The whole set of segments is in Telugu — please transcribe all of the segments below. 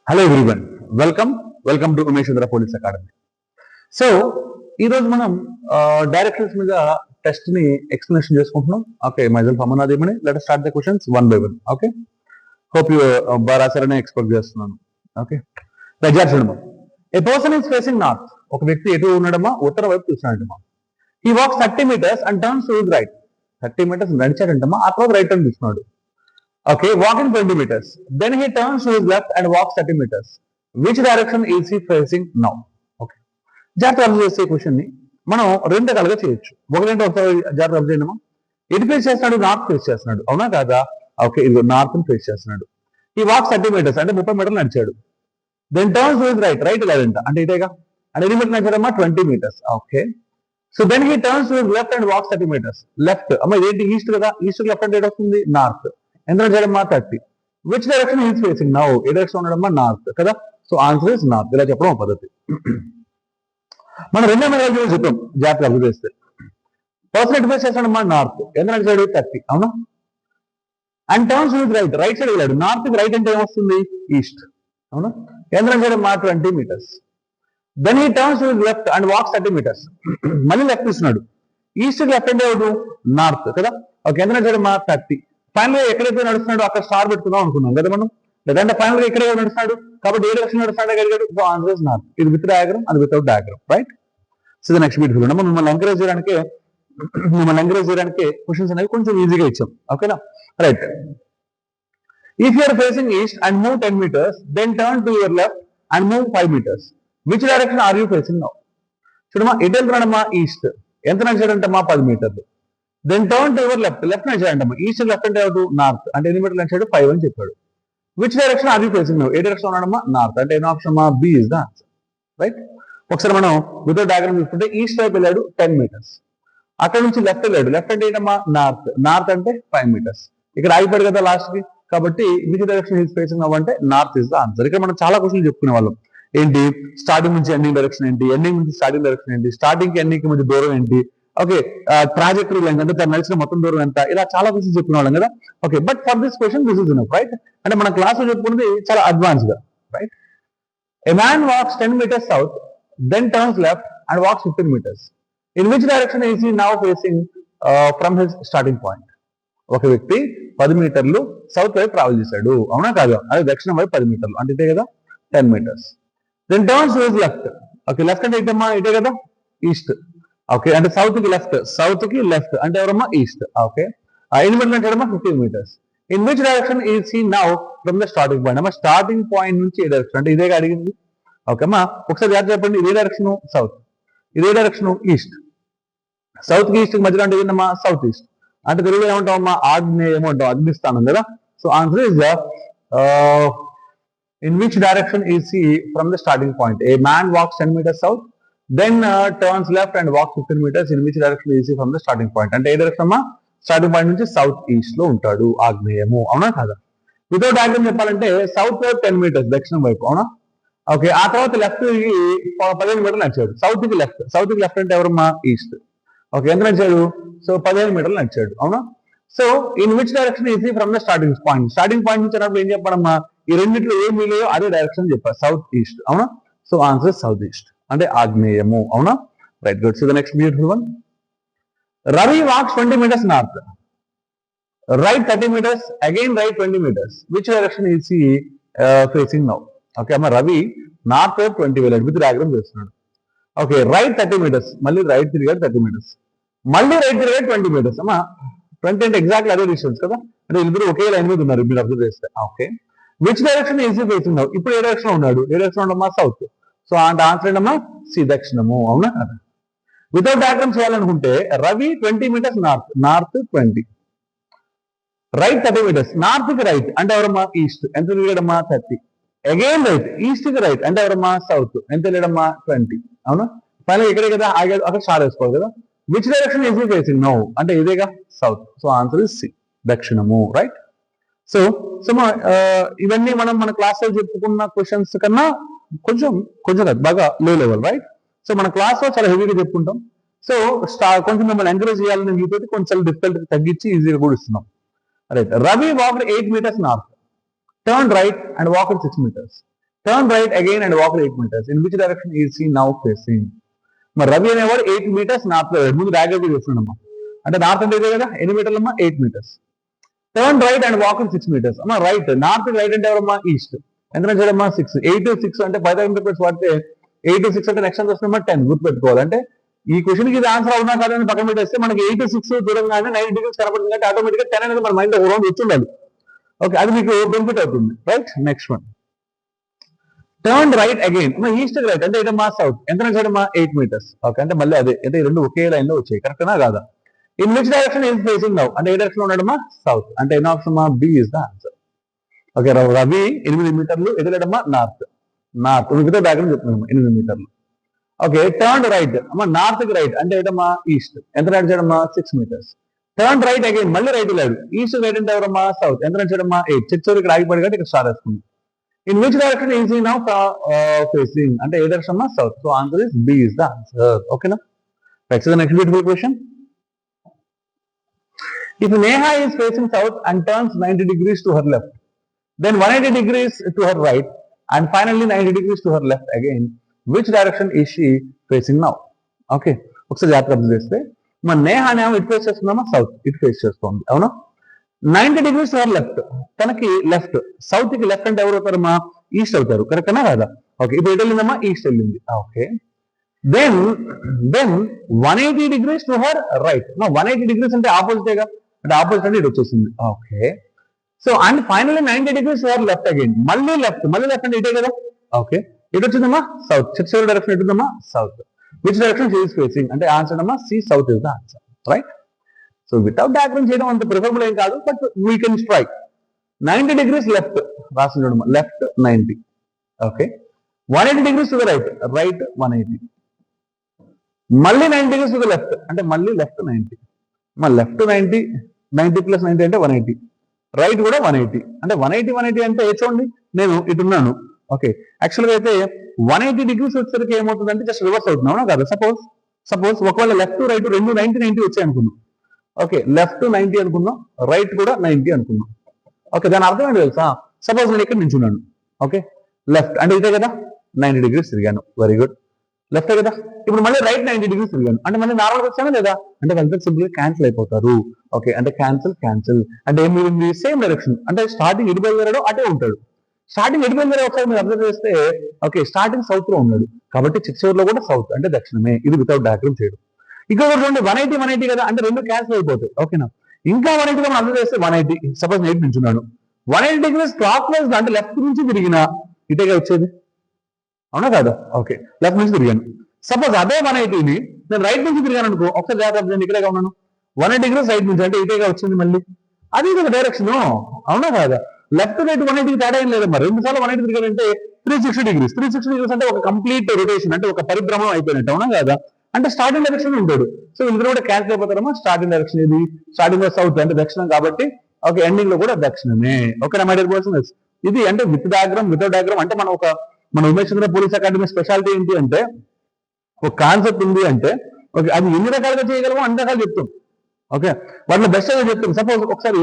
Hello everyone, welcome to UmeshChandra Police Academy. So, ee roju manam directions meeda test ni explanation chestuntunnam. Okay, myself Amarnadh. Let us start the questions one by one. Okay, hope you barasarane expect chestunnanu. Okay, right chudamma. A person is facing north. Oka vyakti etu unnadama uttara vaipu chustunadama. He walks 30 meters and turns to his right. 30 meters nadichadantama aa tarvata right turn తీసుకున్నాడు. Okay, walking 20 meters. Then he turns to his left and walks 30 meters. Which direction is he facing now? Okay. జాగ్రత్త అబ్జర్వ్ చేసే క్వశ్చన్ ని మనం రెండు రకాలుగా చేయొచ్చు. ఒకటంటే ఒకసారి జాగ్రత్త అబ్జర్వ్ చేయడమా, ఎటు ఫేస్ చేస్తున్నాడు? నార్త్ ఫేస్ చేస్తున్నాడు, అవునా కాదా? ఓకే, ఇది నార్త్ ఫేస్ చేస్తున్నాడు. ఈ వాక్ 30 మీటర్స్ అంటే 30 మీటర్లు నడిచాడు. Then turns to his right, right లేదంట అంటే ఇదేగా, అంటే ఎన్ని మీటర్లు నడిచాడమ్మా? 20 metres. Okay, so then he turns to his left and walks 30 metres. Left అమ్మ ఇదేంటి? ఈస్ట్ కదా, ఈస్ట్ లెఫ్ట్ అంటే ఏడు వస్తుంది? నార్త్. ఎంత నడిచాడమ్మా? 30. Which direction is facing now? ఏ డైరెక్షన్ ఉన్నాడమ్మా? నార్త్ కదా, సో ఆన్సర్ ఇస్ నార్త్. ఇలా చెప్పడం ఒక పద్ధతి. మనం రెండో మెథడ్ చెప్పాం, జాగ్రత్తగా అబ్జర్వ్ చేస్తే. పర్సన్ ఎటు ఫేస్ చేస్తాడమ్మా? నార్త్. ఎంత నడిచాడు? 30, అవునా? And turns to his right, right side వెళ్ళాడు. నార్త్ కి రైట్ అంటే ఏమొస్తుంది? ఈస్ట్, అవునా? ఎంత నడిచాడమ్మా? 20 metres. Then he turns to his left and walks 30 metres. మళ్ళీ లెఫ్ట్ ఇస్తున్నాడు. ఈస్ట్ కి లెఫ్ట్ అంటే ఏమిటి? నార్త్ కదా. ఓకే, ఎంత నడిచాడమ్మా? 30. ఫైనల్ గా ఎక్కడైతే నడుస్తున్నాడు అక్కడ స్టార్ పెట్టుకుందాం అనుకున్నాం కదా మనం, లేదంటే ఫైనల్ గా ఇక్కడే నడుస్తున్నాడు కాబట్టి ఏ డైరెక్షన్ నడుస్తున్నాడు అడిగాడు. So answer is north. ఇది విత్ డయాగ్రామ్, అది without diagram, right? So the next beautiful. మిమ్మల్ని ఎంకరేజ్ చేయడానికి క్వశ్చన్స్ అనేవి కొంచెం ఈజీగా ఇచ్చాం. ఓకేనా, right. If you are facing east and move 10 metres, then turn to your left and move 5 meters. Which direction are you facing now? చూడమ్మా, ఎటు వెళ్తున్నాడమ్మా? ఈస్ట్. ఎంత నడిచాడంటమ్మా? 10 మీటర్లు. Then turn to your left, left నడిచాడంటమ్మా. ఈస్ట్ లెఫ్ట్ అంటే నార్త్, అంటే ఎన్ని మీటర్లు నడిచాడు? 5 అని చెప్పాడు. Which direction are you facing now? ఏ డైరెక్షన్ ఉన్నాడమ్మా? నార్త్. అంటే ఎన్నో option? B is the answer, right? ఒకసారి మనం వితౌట్ డయాగ్రామ్ చూసుకుంటే ఈస్ట్ వైపు వెళ్ళాడు 10 మీటర్స్. అక్కడ నుంచి లెఫ్ట్ వెళ్ళాడు. లెఫ్ట్ అంటే ఏంటమ్మా? నార్త్. నార్త్ అంటే 5 మీటర్స్. ఇక్కడ ఆగిపోయాడు కదా లాస్ట్ కి, కాబట్టి which direction is facing now అంటే నార్త్ ఇస్ ద ఆన్సర్. ఇక్కడ మనం చాలా క్వశ్చన్లు చెప్పుకునే వాళ్ళం. ఏంటి? స్టార్టింగ్ నుంచి ఎండింగ్ డైరెక్షన్ ఏంటి, ఎండింగ్ నుంచి స్టార్టింగ్ డైరెక్షన్ ఏంటి, స్టార్టింగ్ కి ఎండింగ్ కి మధ్య దూరం ఏంటి, ఓకే, ట్రాజెక్టరీ లెంగ్త్ అంటే తను నడిచిన మొత్తం దూరం ఎంత, ఇలా చాలా క్వశ్చన్స్ చెప్పుకునే వాళ్ళం కదా. Okay, but for this question this is enough, right? అంటే మన క్లాస్ లో చెప్పుకున్నది చాలా అడ్వాన్స్ గా, right? A man walks 10 metres south, then turns left and walks 15 metres. In which direction is he now facing from his starting point? ఒక వ్యక్తి 10 మీటర్లు సౌత్ వైపు ట్రావెల్ చేశాడు, అవునా కాదా? అదే దక్షిణం వైపు 10 మీటర్లు అంటే ఇదే కదా, 10 metres. Then turns to his left. Okay, left అంటే ఏంటమ్మా? ఇదే కదా, ఈస్ట్. ఓకే, అంటే సౌత్ కి లెఫ్ట్ అంటే ఎవరమ్మా? ఈస్ట్. ఓకే, ఎన్ని మీటర్లు అంటాడమ్మా? 15 metres. In which direction is he now from the starting point? అమ్మా స్టార్టింగ్ పాయింట్ నుంచి ఏ డైరెక్షన్ అంటే ఇదేగా అడిగింది. ఓకే అమ్మా, ఒకసారి యాడ్ చెప్పండి. ఇదే డైరెక్షన్ సౌత్, ఇదే డైరెక్షన్ ఈస్ట్. సౌత్ కి ఈస్ట్ కి మధ్యలో అంటే ఏంటమ్మా? South east. అంటే తెలుగులో ఏమంటామమ్మా? ఆగ్నేయం అంటాం, అగ్నిస్థానం కదా. So answer is in which direction is he from the starting point? A man walks 10 meters south, then turns left and walks 15 meters. In which direction is he from the starting point? అంటే ఏ డైరెక్షన్ అమ్మా? స్టార్టింగ్ పాయింట్ నుంచి సౌత్ ఈస్ట్ లో ఉంటాడు, ఆగ్నేయము, అవునా కాదా? వితౌట్ డయాగ్రామ్ చెప్పాలంటే సౌత్ వైపు 10 మీటర్స్ దక్షిణం వైపు, అవునా? ఓకే, ఆ తర్వాత లెఫ్ట్ కి 15 మీటర్లు నడిచాడు. సౌత్ కి లెఫ్ట్ అంటే ఎవరమ్మా? ఈస్ట్. ఓకే, ఎంత నడిచాడు? సో 15 మీటర్లు నడిచాడు, అవునా? So in which direction is he from the starting point నుంచి అన్నప్పుడు ఏం చెప్పాడమ్మా? ఈ రెండింటిలో ఏం మిగిలేయో అదే డైరెక్షన్ చెప్పారు, సౌత్ ఈస్ట్, అవునా? సో ఆన్సర్ సౌత్ ఈస్ట్ అంటే ఆగ్నేయము, అవునా? Right, good. So the next beautiful one. Ravi walks 20 metres north, right 30 metres, again right 20 metres. Which direction is he facing now? Okay అమ్మ, రవి నార్త్ వైపు 20 వెళ్ళాడు, విత్ డయాగ్రామ్ చేస్తున్నాడు. ఓకే, రైట్ 30 మీటర్స్, మళ్ళీ రైట్ తిరిగాడు 30 మీటర్స్, మళ్ళీ రైట్ తిరిగాడు 20 మీటర్స్. అమ్మా 20 అంటే ఎగ్జాక్ట్లీ అదే డిస్టెన్స్ కదా, అంటే ఇద్దరు ఒకే లైన్ మీద ఉన్నారు మీరు అబ్జర్వ్ చేస్తే. Okay, which direction is he facing now? ఇప్పుడు ఏ డైరెక్షన్ ఉన్నాడు? ఏ డైరెక్షన్ ఉండమ్మా? సౌత్. సో అంటే ఆన్సర్ ఏంటమ్మా? సి, దక్షిణము, అవునా కదా? వితౌట్ డయాగ్రామ్ చేయాలనుకుంటే Ravi 20 metres north 20, right 30 metres, north కి రైట్ అంటే ఎవరమ్మా? ఈస్ట్. ఎంత తిరిగాడమ్మా? 30. అగైన్ రైట్, ఈస్ట్ కి రైట్ అంటే ఎవరమ్మా? సౌత్. ఎంత వెళ్ళాడమ్మా? 20, అవునా? పైన ఇక్కడే కదా ఆగాడు, అక్కడ స్టార్ వేసుకోవాలి కదా. Which direction is he facing now? అంటే ఇదేగా, south. So answer is C, దక్షిణము, రైట్? సో ఇవన్నీ మనం మన క్లాస్ లో చెప్పుకున్న క్వశ్చన్స్ కన్నా కొంచెం బాగా లో లెవెల్, రైట్? సో మన క్లాస్ లో చాలా హెవీగా చెప్పుకుంటాం. సో కొంచెం మిమ్మల్ని ఎంకరేజ్ చేయాలని మీతో కొంచెం డిఫికల్టీ తగ్గించి ఈజీగా కూడా ఇస్తున్నాం, right? Ravi walked 8 metres north, turn right and walked 6 metres. Turn right again and walk 8 meters. In which direction is he now facing? మరి రవి అనేవాడు 8 meters నార్త్ లో ముందు డాగర్ చూస్తున్నామ్మా. అంటే నార్త్ అంటే ఇదే కదా, ఎన్ని మీటర్లు అమ్మా? 8 meters. Turn right and walk 6 meters. అమ్మా రైట్, నార్త్ రైట్ అంటే ఎవరమ్మా? ఈస్ట్. ఎంత చేయడమ్మా? 6. 8 to 6 అంటే Pythagorean principles వాడితే 8 to 6 అంటే నెక్స్ట్ ఎంత వస్తుందమ్మా? 10. గుర్తుపెట్టుకోవాలి. అంటే ఈ క్వశ్చన్ కి ఇది ఆన్సర్ అవునా కాదని పక్కన పెట్టేస్తే మనకి 8 to 6 దూరంగానే 90 degrees కనపడుతుంది అంటే ఆటోమేటిక్ గా 10 అనేది మన మైండ్ ఒక రౌండ్ వచ్చిండాలి. ఓకే, అది మీకు బెనిఫిట్ అవుతుంది. Right, next one. Turn right again. East right అంటే ఏంటమ్మా? సౌత్. ఎంత చేయడమ్మా? 8 meters. ఓకే, అంటే మళ్ళీ అదే అంటే ఈ రెండు ఒకే లైన్ లో వచ్చాయి. కరెక్టేనా కాదా? In which direction is facing now? అంటే ఏ డైరెక్షన్ లో ఉన్నాడమ్మా? సౌత్. అంటే ఎన్ option B is the answer. Okay, Ravi 8 meters ఎదులేడమ్మా? నార్త్. నార్త్ మిగతా డయాగ్రామ్ చెప్తున్నాము 8 meters. ఓకే, టర్న్ రైట్ అమ్మా నార్త్ కి రైట్ అంటే ఏంటమ్మా? ఈస్ట్. ఎంత రైట్ చేయడమ్మా? 6 meters. టర్న్ రైట్ అగైన్ మళ్ళీ రైట్ లేదు. ఈస్ట్ రైట్ అంటే ఎవరమ్మా? సౌత్. ఎంత రైట్ చేయడమ్మా? 8. చిత్తూరు ఇక్కడ ఆగిపోయి కాబట్టి ఇక్కడ స్టార్ట్ వేస్తుంది. In which direction is he now facing? అంటే ఏ డైరెక్షన్ అమ్మా? South. So answer is B is the answer. ఓకేనా? Next next beautiful question. If Neha is facing south and turns 90 degrees to her left, then 180 degrees to her right, and finally 90 degrees to her left again, which direction is she facing now? Okay, ఒకసారి జాగ్రత్తగా అబ్జర్వ్ చేస్తే మన నేహ అనేమో ఇటు ఫేస్ చేస్తుందమ్మా? సౌత్. ఇటు ఫేస్ చేస్తుంది, అవునా? 90 degrees to her left, తనకి లెఫ్ట్. సౌత్ కి లెఫ్ట్ అంటే ఎవరు అవుతారమ్మా? ఈస్ట్ అవుతారు. కరెక్టేనా కాదా? ఓకే, ఇప్పుడు ఎటు వెళ్ళిందమ్మా? ఈస్ట్ వెళ్ళింది. Okay, then 180 degrees to her right. 180 degrees అంటే ఆపోజిటేగా, అంటే ఆపోజిట్ అంటే ఇటు వచ్చేసింది. Okay, so and finally 90 degrees to her left again. మళ్ళీ లెఫ్ట్ అంటే ఇటే కదా. ఓకే, ఇటు వచ్చిందమ్మా? సౌత్. చిత్తూరు డైరెక్షన్ ఎటుందమ్మా? South. Which direction she is facing? అంటే ఆన్సర్ అమ్మా C, south is the answer. Right. So without diagram చేయడం అంత ప్రిఫరబుల్ ఏం కాదు, but we can strike. 90 degrees left రాసిన చూడమ్మా, left 90. Okay, 180 degrees to the right, right 180. మళ్ళీ 90 degrees టు ద లెఫ్ట్ అంటే మళ్ళీ లెఫ్ట్ 90. మా లెఫ్ట్ 90, 90 + 90 అంటే 180. రైట్ కూడా 180. అంటే 180 అంటే చూడండి నేను ఇటున్నాను. ఓకే, యాక్చువల్గా అయితే 180 degrees వచ్చేసరికి ఏమవుతుందంటే జస్ట్ రివర్స్ అవుతుంది, అవునా కదా? సపోజ్ ఒకవేళ లెఫ్ట్ రైట్ రెండు 90 వచ్చాయి అనుకున్నాం. ఓకే, లెఫ్ట్ 90 అనుకున్నాం, రైట్ కూడా 90 అనుకున్నాం. ఓకే, దాని అర్థం ఏంటి తెలుసా? సపోజ్ నేను ఇక్కడ నించున్నాను. ఓకే, లెఫ్ట్ అంటే ఇదే కదా, 90 degrees తిరిగాను. వెరీ గుడ్, లెఫ్ట్ కదా. ఇప్పుడు మళ్ళీ రైట్ 90 degrees తిరిగాను అంటే మళ్ళీ నార్మల్గా వచ్చానా లేదా? అంటే వాళ్ళతో సింపుల్గా క్యాన్సిల్ అయిపోతారు. ఓకే, అంటే క్యాన్సిల్ అంటే ఏం మిగిలింది? Same direction. అంటే స్టార్టింగ్ ఎటు బయలుదేరాడో అటే ఉంటాడు. స్టార్టింగ్ ఎటు బయలుదేరే ఒకసారి మీరు అబ్జర్వ్ చేస్తే ఓకే, స్టార్టింగ్ సౌత్ లో ఉన్నాడు కాబట్టి చిత్తూరులో కూడా సౌత్ అంటే దక్షిణమే. ఇది వితౌట్ డయాగ్రామ్ చేయడం. ఇక్కడ చూడండి 180 కదా, అంటే రెండు క్యాన్సిల్ అయిపోతాయి. ఓకేనా? ఇంకా 180 మనం అబ్జర్వ్ చేస్తే 180 సపోజ్ నేను నించున్నాను. 180 degrees క్లాక్ వైజ్ అంటే లెఫ్ట్ నుంచి తిరిగినా ఇటేగా వచ్చేది, అవునా కాదా? ఓకే, లెఫ్ట్ నుంచి తిరిగాను. సపోజ్ అదే 180ని నేను రైట్ నుంచి తిరిగాను అనుకో, ఒకసారి జాగ్రత్త నేను ఇక్కడే ఉన్నాను. 180 degrees రైట్ నుంచి అంటే ఇటేగా వచ్చింది మళ్ళీ. అది కదా డైరెక్షన్, అవునా కాదా? లెఫ్ట్ రైట్ 180 తేడా ఏం లేదమ్మా. 2 సార్లు 180 తిరిగాడంటే 360 degrees. 360 degrees అంటే ఒక కంప్లీట్ రొటేషన్, అంటే ఒక పరిభ్రమణం అయిపోయినట్టు, అవునా కాదా? అంటే స్టార్టింగ్ డైరెక్షన్ ఉంటాడు. సో వీళ్ళు కూడా క్యాన్సిల్ అయిపోతారమ్మా. స్టార్టింగ్ డైరెక్షన్ ఇది, స్టార్టింగ్ లో సౌత్ అంటే దక్షిణం కాబట్టి ఓకే, ఎండింగ్ లో కూడా దక్షిణమే. ఓకే, మై డియర్ బాయ్స్, ఇది అంటే విత్ డయాగ్రామ్ వితౌట్ డయాగ్రామ్ అంటే మన Umesh Chandra police academy speciality ఏంటి అంటే ఒక కాన్సెప్ట్ ఉంది అంటే ఓకే, అది ఎన్ని రకాలుగా చేయగలమో అన్ని రకాలు చెప్తాం. ఓకే, వాటిలో బెస్ట్ గా చెప్తాం. సపోజ్ ఒకసారి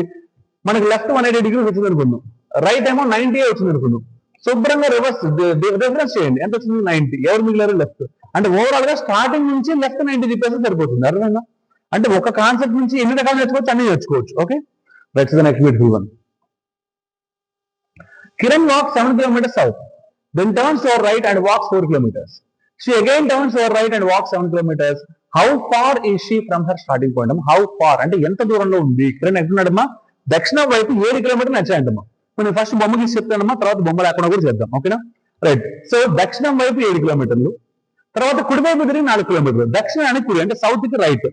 మనకి లెఫ్ట్ 180 degrees వచ్చింది అనుకుందాం, రైట్ ఏమో 90 వచ్చింది అనుకుందాం. శుభ్రంగా రిఫరెన్స్ చేయండి, ఎంత వచ్చింది? 90. ఎవరు మిగిలారు? లెఫ్ట్. అంటే ఓవరాల్ గా స్టార్టింగ్ నుంచి లెఫ్ట్ 90 తిప్పేస్తే సరిపోతుంది. అర్థమైందా? అంటే ఒక కాన్సెప్ట్ నుంచి ఎన్ని రకాలు నేర్చుకోవచ్చు, అన్ని నేర్చుకోవచ్చు. Okay, next beautiful one. Kiran walks 7 kilometers south, then turns to her right and walks 4 kilometers. She again turns to her right and walks 7 kilometers. How far is she from her starting point? How far అంటే ఎంత దూరంలో ఉంది? కిరణ్ ఎక్కడున్నాడమ్మా? దక్షిణం వైపు 7 kilometers నచ్చాయంటమ్మా. మనం ఫస్ట్ బొమ్మ గీసి చెప్తానమ్మా, తర్వాత బొమ్మ లేకుండా కూడా చేద్దాం. ఓకేనా? రైట్. సో దక్షిణం వైపు 7 kilometers, తర్వాత కుడివైపు తిరిగి 4 kilometers. దక్షిణానికి కుడి అంటే సౌత్ కి రైట్.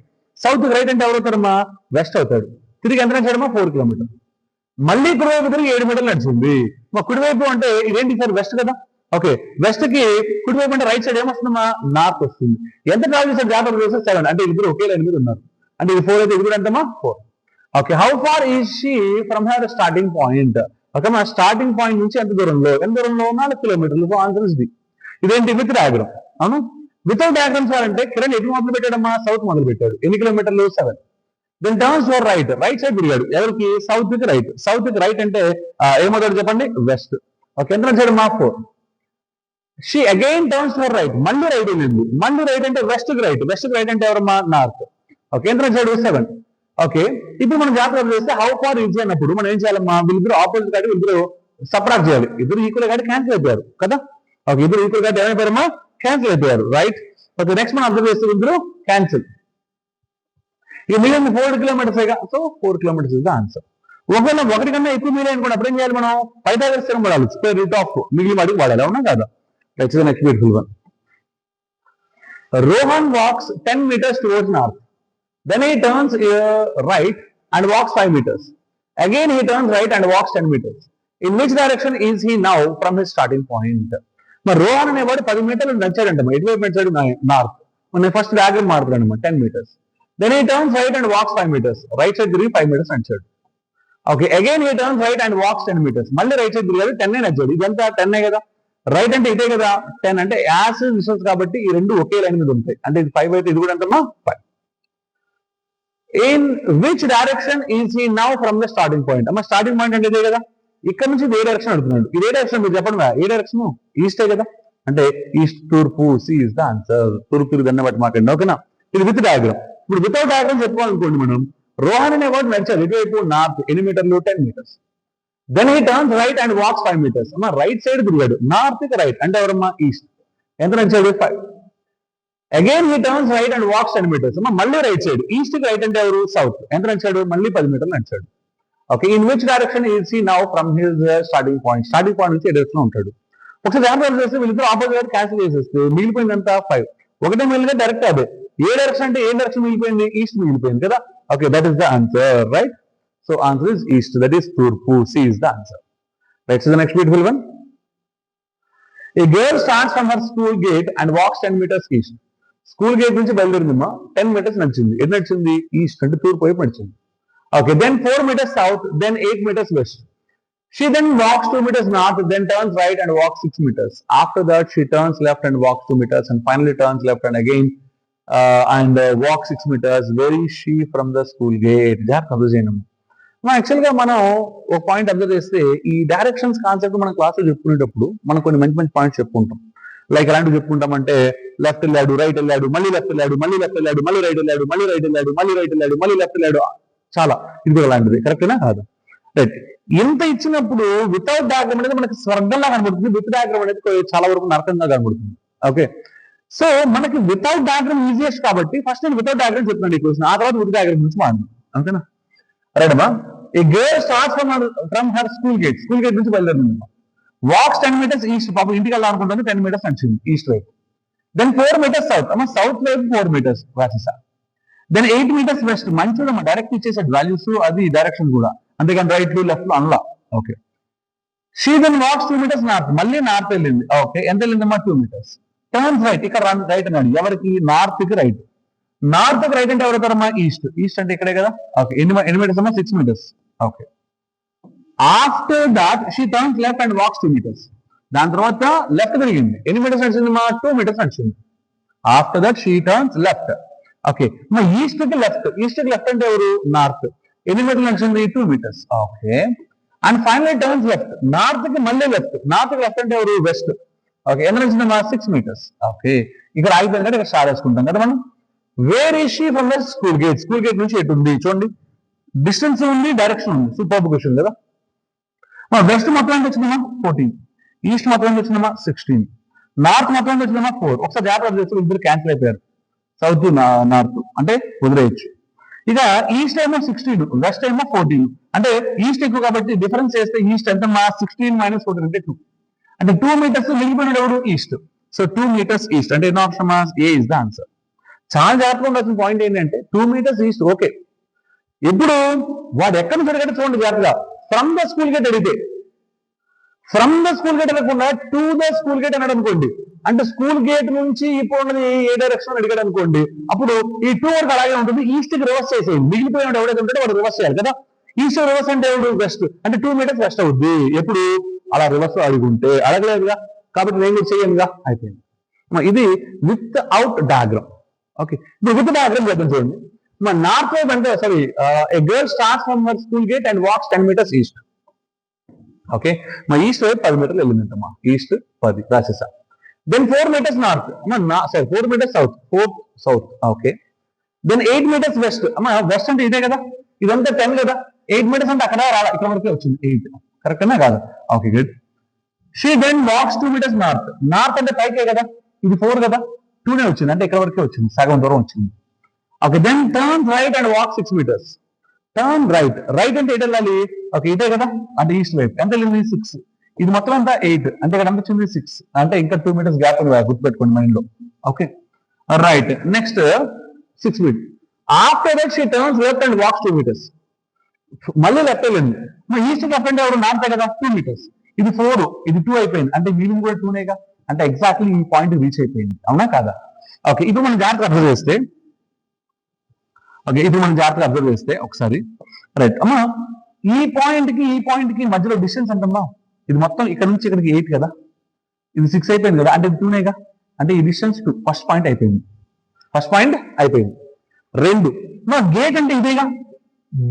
సౌత్ కి రైట్ అంటే ఎవరు అవుతారమ్మా? వెస్ట్ అవుతాడు. తిరిగి ఎంత నచ్చాడమ్మా? 4 kilometers. మళ్ళీ కుడివైపు తిరిగి 7 meters నడిచింది. మా కుడివైపు అంటే ఇదేంటి సార్? వెస్ట్ కదా. ఓకే, వెస్ట్ కి కుడివైపు అంటే రైట్ సైడ్ ఏమొస్తుందమ్మా? నార్త్ వస్తుంది. ఎంత ట్రావెల్ చేశారు? జాగ్రత్త చేస్తే 7. అంటే ఇద్దరు ఒకే లైన్ మీద ఉన్నారు. అంటే ఇది 4 అయితే ఇది కూడా ఎంతమ్మా? 4. Okay, how far is she from her starting point? Okay, మన స్టార్టింగ్ పాయింట్ నుంచి ఎంత దూరంలో? 4 kilometers. Answer is D. ఇదేంటి? With diagram. అవును, వితౌట్ డయాగ్రామ్ సార్ అంటే కిరణ్ ఎటు మొదలు పెట్టాడమ్మా? సౌత్ మొదలు పెట్టాడు. ఎన్ని kilometers? 7. Then turns your right, right side తిరిగాడు. ఎవరికి? సౌత్ కి రైట్. సౌత్ కి రైట్ అంటే ఏమవుతాడు చెప్పండి? వెస్ట్. ఓకే, ఎంత నచ్చాడు? 4. She again turns to right, మళ్ళీ రైట్ వెళ్ళింది. మళ్ళీ రైట్ అంటే వెస్ట్ కి రైట్ అంటే ఎవరమ్మా నార్త్. ఓకే, ఎంత సైడ్ 7. ఓకే, ఇప్పుడు మనం జాగ్రత్త చేస్తే హౌ ఫార్ ఈజీ అన్నప్పుడు మనం ఏం చేయాలమ్మా, వీళ్ళిద్దరు ఆపోజిట్ కాదు, వీళ్ళిద్దరు సపరేట్ చేయాలి. ఇద్దరు ఈక్వల్ కాదు క్యాన్సిల్ అయిపోయారు కదా. ఓకే, ఇద్దరు ఈక్వల్ కాదు ఏమైపోయారమ్మా, క్యాన్సిల్ అయిపోయారు. రైట్. ఓకే, నెక్స్ట్ మనం అబ్జర్వ్ చేస్తే ఇద్దరు క్యాన్సిల్. ఈ మిగిలిన 4 kilometers, so 4 kilometers is the answer. ఒకవేళ 1 కన్నా ఎక్కువ మీరే అనుకోండి, అప్పుడు ఏం చేయాలి మనం, పైథాగరస్ థియరం వాడాలి, స్క్వేర్ రూట్ ఆఫ్ మిగిలిన వాడికి వాడాలి. అవునా కాదా? Next beautiful one. Rohan walks 10 meters towards north. Then he turns right and walks 5 meters. Again he turns right and walks 10 meters. In which direction is he now from his starting point? మరి రోహన్ అనేవాడు 10 మీటర్లు నడిచాడంట, ఎటువైపు నడిచాడు, నార్త్. మన ఫస్ట్ డయాగ్రామ్ మారుతాడు 10 meters. Then he turns right and walks 5 meters. Right side తిరిగి 5 meters నడిచాడు. Okay, again he turns right and walks 10 meters. మళ్ళీ రైట్ సైడ్ తిరిగాడు, 10 నడిచాడు. ఇదంతా 10 కదా, రైట్ అంటే ఇదే కదా 10, అంటే యాస్ డిస్టెన్స్ కాబట్టి ఈ రెండు ఒకే లైన్ మీద ఉంటాయి. అంటే ఇది 5 అయితే ఇది కూడా ఎంతమ్మా 5. In which direction is he now from the starting point? అమ్మా స్టార్టింగ్ పాయింట్ అంటే ఇదే కదా, ఇక్కడ నుంచి ఏ డైరెక్షన్ అడుగుతున్నాడు. ఇదే డైరెక్షన్ మీరు చెప్పండి, ఏ డైరెక్షన్, ఈస్టే కదా, అంటే ఈస్ట్ తూర్పు, సి ఇస్ ద ఆన్సర్. తూర్పు దాన్ని బట్టి మాట్లాడండి. ఓకేనా, ఇది విత్ డయాగ్రామ్. ఇప్పుడు వితౌట్ డయాగ్రామ్ చెప్పుకోవాలనుకోండి మనం, రోహన్ అనేవాడు నడిచాడు ఎటువైపు, నార్త్, ఎన్ని మీటర్లు, 10 meters. Then he turns right and walks 5 meters. అమ్మా రైట్ సైడ్ తిరిగాడు, నార్త్ కి రైట్ అంటే ఎవరమ్మా ఈస్ట్. ఎంత నడిచాడు 5. Again he turns right and walks 10 meters. అమ్మా మళ్ళీ రైట్ సైడ్, ఈస్ట్ కి రైట్ అంటే ఎవరు సౌత్. ఎంత నడిచాడు, మళ్ళీ 10 మీటర్లు నడిచాడు. Okay, in which direction is he now from his starting point? Starting point నుంచి ఏ డైరెక్షన్ లో ఉంటాడు. ఒకసారి జాగ్రత్త చేస్తే వీళ్ళిద్దరు ఆపోజిట్ క్యాన్సిల్ చేసేస్తే మిగిలిపోయిందంతా 5. ఒకటే మిగిలితే డైరెక్ట్ అదే. ఏ డైరెక్షన్ అంటే ఏ డైరెక్షన్ మిగిలిపోయింది, ఈస్ట్ మిగిలిపోయింది కదా. Okay, that is the answer. Right. So answer is east, that is Turpu. C is the answer. Let's see the next beautiful one. A girl starts from her school gate and walks 10 meters east. School gate నుంచి బయలుదేరిందమ్మా, 10 meters నడిచింది. ఎటు నడిచింది, ఈస్ట్ అంటే తూర్పు వైపు నడిచింది. Okay, then 4 meters south, then 8 meters west. She then walks 2 meters north, then turns right and walks 6 meters. After that she turns left and walks 2 meters and finally turns left and again walks 6 meters. Where is she from the school gate? జాగ్రత్త అబ్జర్వ్ చేయండి. యాక్చువల్గా మనం ఒక పాయింట్ అబ్జర్వ్ చేస్తే ఈ డైరెక్షన్స్ కాన్సెప్ట్ మనం క్లాసులో చెప్పుకునేటప్పుడు మనం కొన్ని మంచి మంచి పాయింట్స్ చెప్పుకుంటాం. లైక్ ఎలాంటివి చెప్పుకుంటామంటే, లెఫ్ట్ వెళ్ళాడు, రైట్ వెళ్ళాడు, మళ్ళీ లెఫ్ట్ వెళ్ళాడు, మళ్ళీ లెఫ్ట్ వెళ్ళాడు, మళ్ళీ రైట్ వెళ్ళాడు, మళ్ళీ రైట్ వెళ్ళాడు, మళ్ళీ రైట్ వెళ్ళాడు, మళ్ళీ లెఫ్ట్ వెళ్ళాడు. చాలా ఇది కూడా అలాంటిది. కరెక్టేనా కాదు? రైట్. ఇంత ఇచ్చినప్పుడు వితౌట్ డయాగ్రామ్ అనేది మనకి స్వర్గంలా కనబడుతుంది, విత్ డయాగ్రామ్ అనేది చాలా వరకు నరకంగా కనబడుతుంది. ఓకే, సో మనకి వితౌట్ డయాగ్రామ్ ఈజియెస్ట్ కాబట్టి ఫస్ట్ నేను వితౌట్ డయాగ్రామ్ చెప్తున్నాను ఈ క్వశ్చన్, ఆ తర్వాత విత్ డయాగ్రామ్ గురించి మాట్లాడు. ఓకేనా? రైట్ అమ్మా. A girl starts from her school gate నుంచి బయలుదేరింది. వాక్స్ 10 meters ఈస్ట్, పాపం ఇంటికి వెళ్ళాలనుకుంటుంది, 10 meters నడిచింది ఈస్ట్ వైపు. దెన్ 4 meters సౌత్, అమ్మ సౌత్ వైపు 4 meters రాసేసా. దెన్ 8 meters వెస్ట్, మంచిగా డైరెక్ట్ ఇచ్చేసాడు వాల్యూస్, అది డైరెక్షన్ కూడా, అంతేకాని రైట్ లెఫ్ట్ లో అనలా. Okay, she then walks 2 meters north, మళ్ళీ నార్త్ వెళ్ళింది. ఓకే, ఎంత వెళ్ళిందమ్మా 2 meters. టర్న్స్ రైట్, ఇక్కడ రైట్ అన్నాడు, ఎవరికి, నార్త్ కి రైట్. నార్త్ కి రైట్ అంటే ఎవరవుతారమ్మా, ఈస్ట్ అంటే ఇక్కడే కదా. ఓకే, ఎన్ని మీటర్స్ అమ్మా, 6 meters. Okay, after that she turns left and walks 2 meters. దాని తర్వాత లెఫ్ట్ తిరిగింది, ఎన్ని మీటర్స్ నడిచింది మా, 2 meters నడిచింది. After that she turns left. Okay, మా ఈస్ట్ కి లెఫ్ట్ అంటే ఎవరు, నార్త్. ఎన్ని మీటర్లు నడిచింది, 2 meters. Okay, and finally turns left, north కి మళ్ళీ లెఫ్ట్ అంటే ఎవరు, వెస్ట్. ఓకే, ఎంత నడిచింది మా, 6 meters. ఓకే, ఇక్కడ అయిపోయింది కదా, ఇక్కడ స్టార్ట్ చేసుకుంటాం కదా మనం. Where is she from the school gate నుంచి ఎటు ఉంది చూడండి, డిస్టెన్స్ ఉంది, డైరెక్షన్ ఉంది. సూపర్ క్వశ్చన్ కదా. వెస్ట్ మొత్తం ఎంత వచ్చిందమ్మా 14, ఈస్ట్ మొత్తం ఎంత వచ్చిందమ్మా 16, నార్త్ మొత్తం ఎంత వచ్చిందమ్మా 4. ఒకసారి జాగ్రత్త చేస్తే ఇద్దరు క్యాన్సిల్ అయిపోయారు, సౌత్ నార్త్ అంటే వదిలేయచ్చు. ఇక ఈస్ట్ ఏమో 16, వెస్ట్ ఏమో 14, అంటే ఈస్ట్ ఎక్కువ కాబట్టి డిఫరెన్స్ చేస్తే ఈస్ట్ ఎంత మా 16 - 14 అంటే 2, అంటే 2 meters మిగిలిపోయిన ఎవరు, ఈస్ట్. సో 2 meters ఈస్ట్ అంటే ఎన్నో option, A is the answer. చాలా జాగ్రత్తగా ఉండాల్సిన పాయింట్ ఏంటంటే 2 meters ఈస్ట్. ఓకే, ఇప్పుడు వాడు ఎక్కడ నుంచి అడిగాడు చూడండి జాగ్రత్తగా. ఫ్రమ్ ద స్కూల్ గేట్ అడిగితే, ఫ్రమ్ ద స్కూల్ గేట్ అనకుండా టు ద స్కూల్ గేట్ అన్నాడు అనుకోండి, అంటే స్కూల్ గేట్ నుంచి ఇప్పుడు ఉన్నది ఏ డైరెక్షన్ అడిగాడు అనుకోండి, అప్పుడు ఈ 2 వరకు అలాగే ఉంటుంది. ఈస్ట్ కి రివర్స్ చేసేయండి, మిగిలిపోయిన ఎవడైతే ఉంటాడో వాడు రివర్స్ చేయాలి కదా. ఈస్ట్ రివర్స్ అంటే ఎవడు, వెస్ట్, అంటే 2 meters వెస్ట్ అవుద్ది. ఎప్పుడు అలా రివర్స్ అడుగుంటే, అడగలేదుగా కాబట్టి నేను కూడా చేయనుగా, అయిపోయింది. ఇది విత్ అవుట్ డయాగ్రామ్. ఓకే, ఇప్పుడు విత్ డయాగ్రామ్ చేద్దాం చూడండి. మా నార్త్ వైపు అంటే sorry, a girl starts from her school gate and walks 10 meters east. Okay, మా ఈస్ట్ వైపు 10 meterలు వెళ్ళిందంటమ్మా, ఈస్ట్ 10 రాసేసా. Then 4 meters north. Sorry, 4 meters south. 4 south. Okay. Then 8 meters west. West అంటే ఇదే కదా, ఇదంతా 10 కదా, 8 meters అంటే అక్కడ ఇక్కడ వరకే వచ్చింది 8. కరెక్టేనా కాదు? Okay, good. She then walks 2 meters north. North అంటే పైకే కదా, ఇది 4 కదా, 2నే వచ్చింది అంటే ఇక్కడ వరకే వచ్చింది, సగం దూరం వచ్చింది. Okay, then turn right and walk 6 meters. Turn right, right అంటే ఎటు వెళ్ళాలి? ఓకే, ఇదే కదా, అంటే ఈస్ట్ వైపు. ఎంత వెళ్ళింది? 6. ఇది మొత్తం అంతా 8 అంటే ఇక్కడ ఎంత వచ్చింది? 6 అంటే ఇంకా 2 meters గ్యాప్ ఉంది, గుర్తుపెట్టుకోండి మైండ్ లో. Okay, right. Next 6 feet. After that she turns left and walks 2 meters. మళ్ళీ లెఫ్ట్ వెళ్ళింది. ఈస్ట్ లెఫ్ట్ అంటే ఎవరు? నార్త్ కదా, 2 meters. ఇది 4, ఇది 2 అయిపోయింది అంటే మిగిలింది కూడా 2నేగా, అంటే ఎగ్జాక్ట్లీ ఈ పాయింట్ రీచ్ అయిపోయింది. అవునా కాదా? ఓకే, ఇప్పుడు మనం జాగ్రత్తగా అబ్జర్వ్ చేస్తే, ఒకసారి రైట్ అమ్మా, ఈ పాయింట్ కి మధ్యలో డిస్టెన్స్ ఎంతమ్మా? ఇది మొత్తం ఇక్కడ నుంచి ఇక్కడికి 8 కదా, ఇది 6 అయిపోయింది కదా, అంటే ఇది 2నేగా, అంటే ఈ డిస్టెన్స్ ఫస్ట్ పాయింట్ అయిపోయింది. 2 గేట్ అంటే ఇదేగా,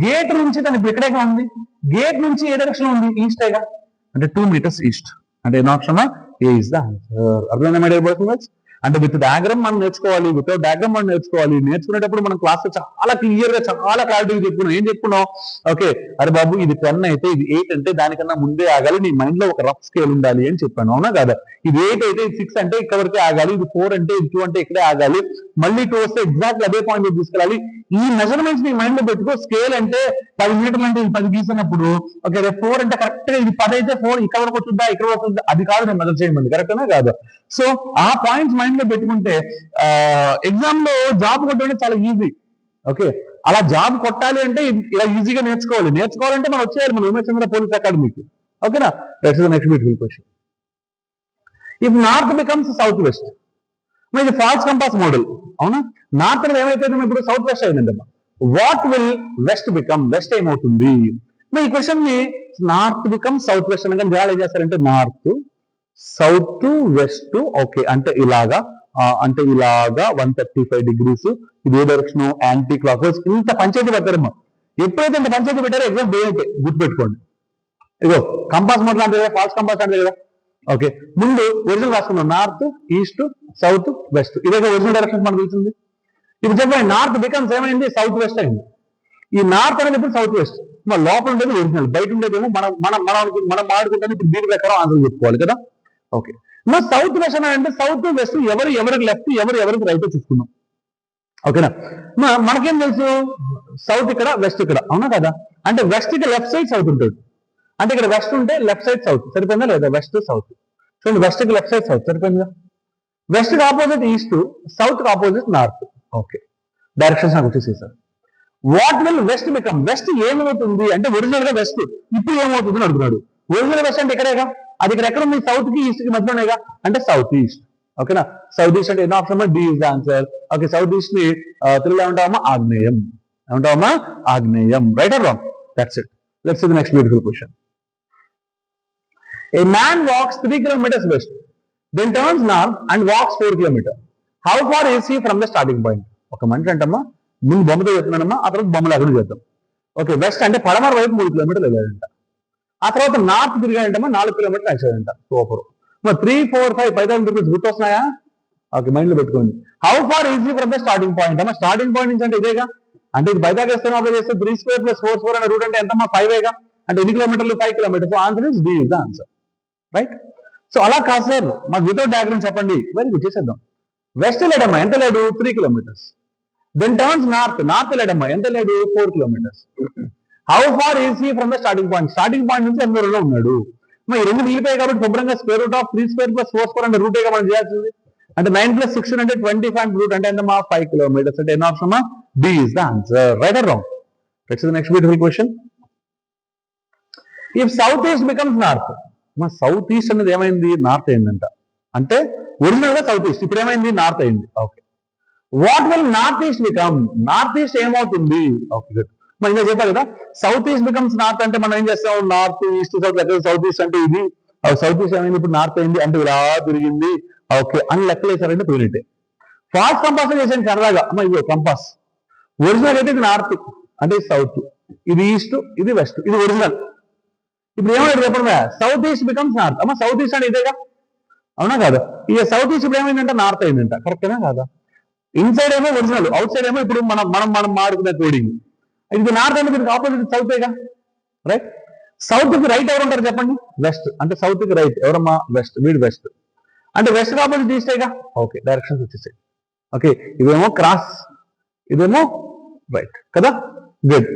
గేట్ నుంచి తను ఇప్పుడు ఇక్కడేగా ఉంది, గేట్ నుంచి ఏ డైరెక్షన్ ఉంది? ఈస్టేగా, అంటే 2 meters ఈస్ట్. అంటే ఏ option? A is the answer. అర్థమైందా మై డియర్ బాయ్స్? అంటే విత్ డయాగ్రామ్ మనం నేర్చుకోవాలి, వితౌట్ డయాగ్రామ్ మనం నేర్చుకోవాలి. నేర్చుకునేటప్పుడు మనం క్లాస్ చాలా క్లియర్ గా, చాలా క్లారిటీగా చెప్పుకున్నాం. ఏం చెప్పుకున్నాం? ఓకే, అరే బాబు ఇది 10 అయితే ఇది 8 అంటే దానికన్నా ముందే ఆగాలి, నీ మైండ్ లో ఒక రఫ్ స్కేల్ ఉండాలి అని చెప్పాను. అవునా కదా? ఇది 8 అయితే ఇది 6 అంటే ఇక్కడ వరకే ఆగాలి, ఇది 4 అంటే ఇది 2 అంటే ఇక్కడే ఆగాలి, మళ్ళీ 2 వస్తే ఎగ్జాక్ట్ అదే పాయింట్ తీసుకెళ్ళాలి. ఈ మెజర్మెంట్స్ నీ మైండ్ లో పెట్టుకో. స్కేల్ అంటే 10 మీటర్లు అంటే ఇది 10 గీసినప్పుడు, ఓకే 4 అంటే కరెక్ట్ గా ఇది 10 అయితే 4 ఇక్కడ వరకు వచ్చిందా, ఇక్కడ వరకు వచ్చిందా, అది కాదు నేను మెజర్ చేయమంది. కరెక్టేనా కాదు? సో ఆ పాయింట్స్ మైండ్ లో పెట్టుకుంటే ఎగ్జామ్ లో జాబ్ కొట్టడం చాలా ఈజీ. ఓకే, అలా జాబ్ కొట్టాలి అంటే ఇలా ఈజీగా నేర్చుకోవాలంటే మనం వచ్చేయాలి మన ఉమేశ్చంద్ర పోలీస్ అకాడమీకి. ఓకేనా? Next beautiful question. If north becomes south west, ఇది ఫాల్స్ కంపాస్ మోడల్. అవునా? నార్త్ అనేది ఏమైపోయింది ఇప్పుడు? సౌత్ వెస్ట్ అయిందండి. What will west become? West ఏమవుతుంది? ఈ క్వశ్చన్ ని నార్త్ బికమ్ సౌత్ వెస్ట్ అనగా జనాలు ఏం చేస్తారంటే నార్త్, సౌత్, వెస్ట్. ఓకే, అంటే ఇలాగా 135 degrees. ఇది ఏ డైరెక్షన్? Anti clock wise. ఇంత పంచాయతీ పెట్టారమ్మా. ఎప్పుడైతే ఇంత పంచాయతీ పెట్టారో ఎగ్జామ్ డే అయితే గుర్తుపెట్టుకోండి. ఇగో కంపాస్ మోడల్ అంటే ఫాల్స్ కంపాస్ అంటే కదా. ఓకే, ముందు ఒరిజినల్ రాసుకున్నాం, నార్త్, ఈస్ట్, సౌత్, వెస్ట్. ఇదే ఒరిజినల్ డైరెక్షన్ మనకు తెలిసింది. ఇప్పుడు చెప్పండి, నార్త్ బికమ్స్ ఏమైంది? సౌత్ వెస్ట్ అయింది. ఈ నార్త్ అనేది ఇప్పుడు సౌత్ వెస్ట్. మన లోపల ఉండేది ఒరిజినల్, బయట ఉండేదేమో మనం మాడుకుంటే ఇప్పుడు దీని ప్రకారం ఆన్సర్ చెప్పుకోవాలి కదా. ఓకే, మరి సౌత్ వెస్ట్ అంటే సౌత్ వెస్ట్ ఎవరికి లెఫ్ట్, ఎవరికి రైట్ చూసుకున్నాం. ఓకేనా? మనకేం తెలుసు? సౌత్ ఇక్కడ, వెస్ట్ ఇక్కడ. అవునా కదా? అంటే వెస్ట్ కి లెఫ్ట్ సైడ్ సౌత్ ఉంటుంది. అంటే ఇక్కడ వెస్ట్ ఉంటే లెఫ్ట్ సైడ్ సౌత్. సరిపోయిందా లేదా? West south. చూడండి, వెస్ట్ కి లెఫ్ట్ సైడ్ సౌత్. సరిపోయిందా? వెస్ట్ కి ఆపోజిట్ ఈస్ట్, సౌత్ కి ఆపోజిట్ నార్త్. ఓకే, డైరెక్షన్స్ నాకు వచ్చేసేసారు. What will west become? West ఏమవుతుంది అంటే ఒరిజినల్ గా వెస్ట్ ఇప్పుడు ఏమవుతుంది అని అడుగుతున్నాడు. ఒరిజినల్ వెస్ట్ అంటే ఇక్కడేగా, అది ఇక్కడ ఎక్కడ ఉంది? సౌత్ కి ఈస్ట్ కి మధ్యలోనేగా, అంటే సౌత్ ఈస్ట్. ఓకేనా? సౌత్ ఈస్ట్ అంటే ఎన్నో option? D is the answer. Okay, south east ని తెలుగులో ఏమంటామా? ఆగ్నేయం. ఏమంటామా? ఆగ్నేయం. Right or wrong? That's it. Let's see the next beautiful question. A man walks 3 kilometers west, then turns north and walks 4 kilometers. How far is he from the starting point? ఒక మనిషి అంటమ్మా, ముందు బొమ్మతో చెప్తున్నానమ్మా, ఆ తర్వాత బొమ్మలు అక్కడ చేద్దాం. ఓకే, వెస్ట్ అంటే పడమర వైపు 3 kilometers వెళ్ళాడంట. ఆ తర్వాత నార్త్ తిరిగాడంటమ్మా, 4 kilometers నడిచాడంట. సూపర్. 3, 4, 5 5,000 రూపీస్ గుర్తొస్తున్నాయా? ఓకే, మైండ్ లో పెట్టుకోండి. How far is he from the starting point? అమ్మా స్టార్టింగ్ పాయింట్ నుంచి అంటే ఇదేగా, అంటే ఇది బయటకేస్తాను అప్లై చేస్తే 3 square + 4 square అనే రూట్ అంటే ఎంతమ్మా? 5 అంటే ఎన్ని కిలోమీటర్లు? 5 kilometers. Answer is D is the answer. Right? So అలా కాదు సార్, మాకు వితౌట్ డయాగ్రామ్ చెప్పండి. వెరీ గుడ్, చేసేద్దాం. వెస్ట్ లేడమ్మా, ఎంత లేడు? 3 kilometers. దెన్ టర్న్స్ నార్త్ లేడమ్మా, ఎంత లేడు? 4 kilometers. How far is he from the starting point? Starting point నుంచి ఎంత దూరంలో ఉన్నాడు? ఈ రెండు మిగిలిపోయాయి కాబట్టి శుభ్రంగా square root of 3 square + 4 square అంటే రూటేగా మనం చేయాల్సింది. అంటే 9 + 6 అంటే 25 రూట్ అంటే ఎంతమ్మా? 5 kilometers. అంటే ఎన్ని option? D is the answer. Right or wrong? Let's see the next beautiful question. If south east becomes north, south east అనేది ఏమైంది? నార్త్ అయిందంట. అంటే ఒరిజినల్ గా సౌత్ ఈస్ట్, ఇప్పుడు ఏమైంది? నార్త్ అయింది. Okay, what will north east become? North east ఏమవుతుంది? Okay, good. మనం ఇంకా చెప్పాలి కదా, సౌత్ ఈస్ట్ బికమ్స్ నార్త్ అంటే మనం ఏం చేస్తాం? నార్త్, ఈస్ట్, సౌత్ ఈస్ట్ అంటే ఇది. సౌత్ ఈస్ట్ ఏమైంది? ఇప్పుడు నార్త్ అయింది, అంటే ఇలా తిరిగింది. ఓకే, అని లెక్కలు వేసారంటే పోయినట్టే. ఫాస్ట్ కంపాస్ చేసాను సరదాగా. అమ్మ ఇదిగో కంపాస్. ఒరిజినల్ అయితే ఇది నార్త్, అంటే సౌత్, ఇది ఈస్ట్, ఇది వెస్ట్, ఇది ఒరిజినల్. ఇప్పుడు ఏమన్నా చెప్పండి, సౌత్ ఈస్ట్ బికమ్స్ నార్త్. అమ్మ సౌత్ ఈస్ట్ అంటే ఇదేగా. అవునా కాదా? ఈ సౌత్ ఈస్ట్ ఇప్పుడు ఏమైందంటే నార్త్ అయిందంట, కరెక్టేనా కాదా? ఇన్సైడ్ ఏమో ఒరిజినల్, అవుట్ సైడ్ ఏమో ఇప్పుడు మనం మాడుకునే కోడింగ్. ఇది నార్త్ అంటే దీనికి ఆపోజిట్ సౌతేగా, రైట్? సౌత్ కి రైట్ ఎవరు ఉంటారు చెప్పండి? వెస్ట్. అంటే సౌత్ కి రైట్ ఎవరమ్మా? వెస్ట్. వీడు వెస్ట్ అంటే వెస్ట్ ఆపోజిట్ ఈస్టేగా. ఓకే, డైరెక్షన్స్ వచ్చేసాయి. ఓకే, ఇదేమో క్రాస్, ఇదేమో రైట్ కదా. గుడ్.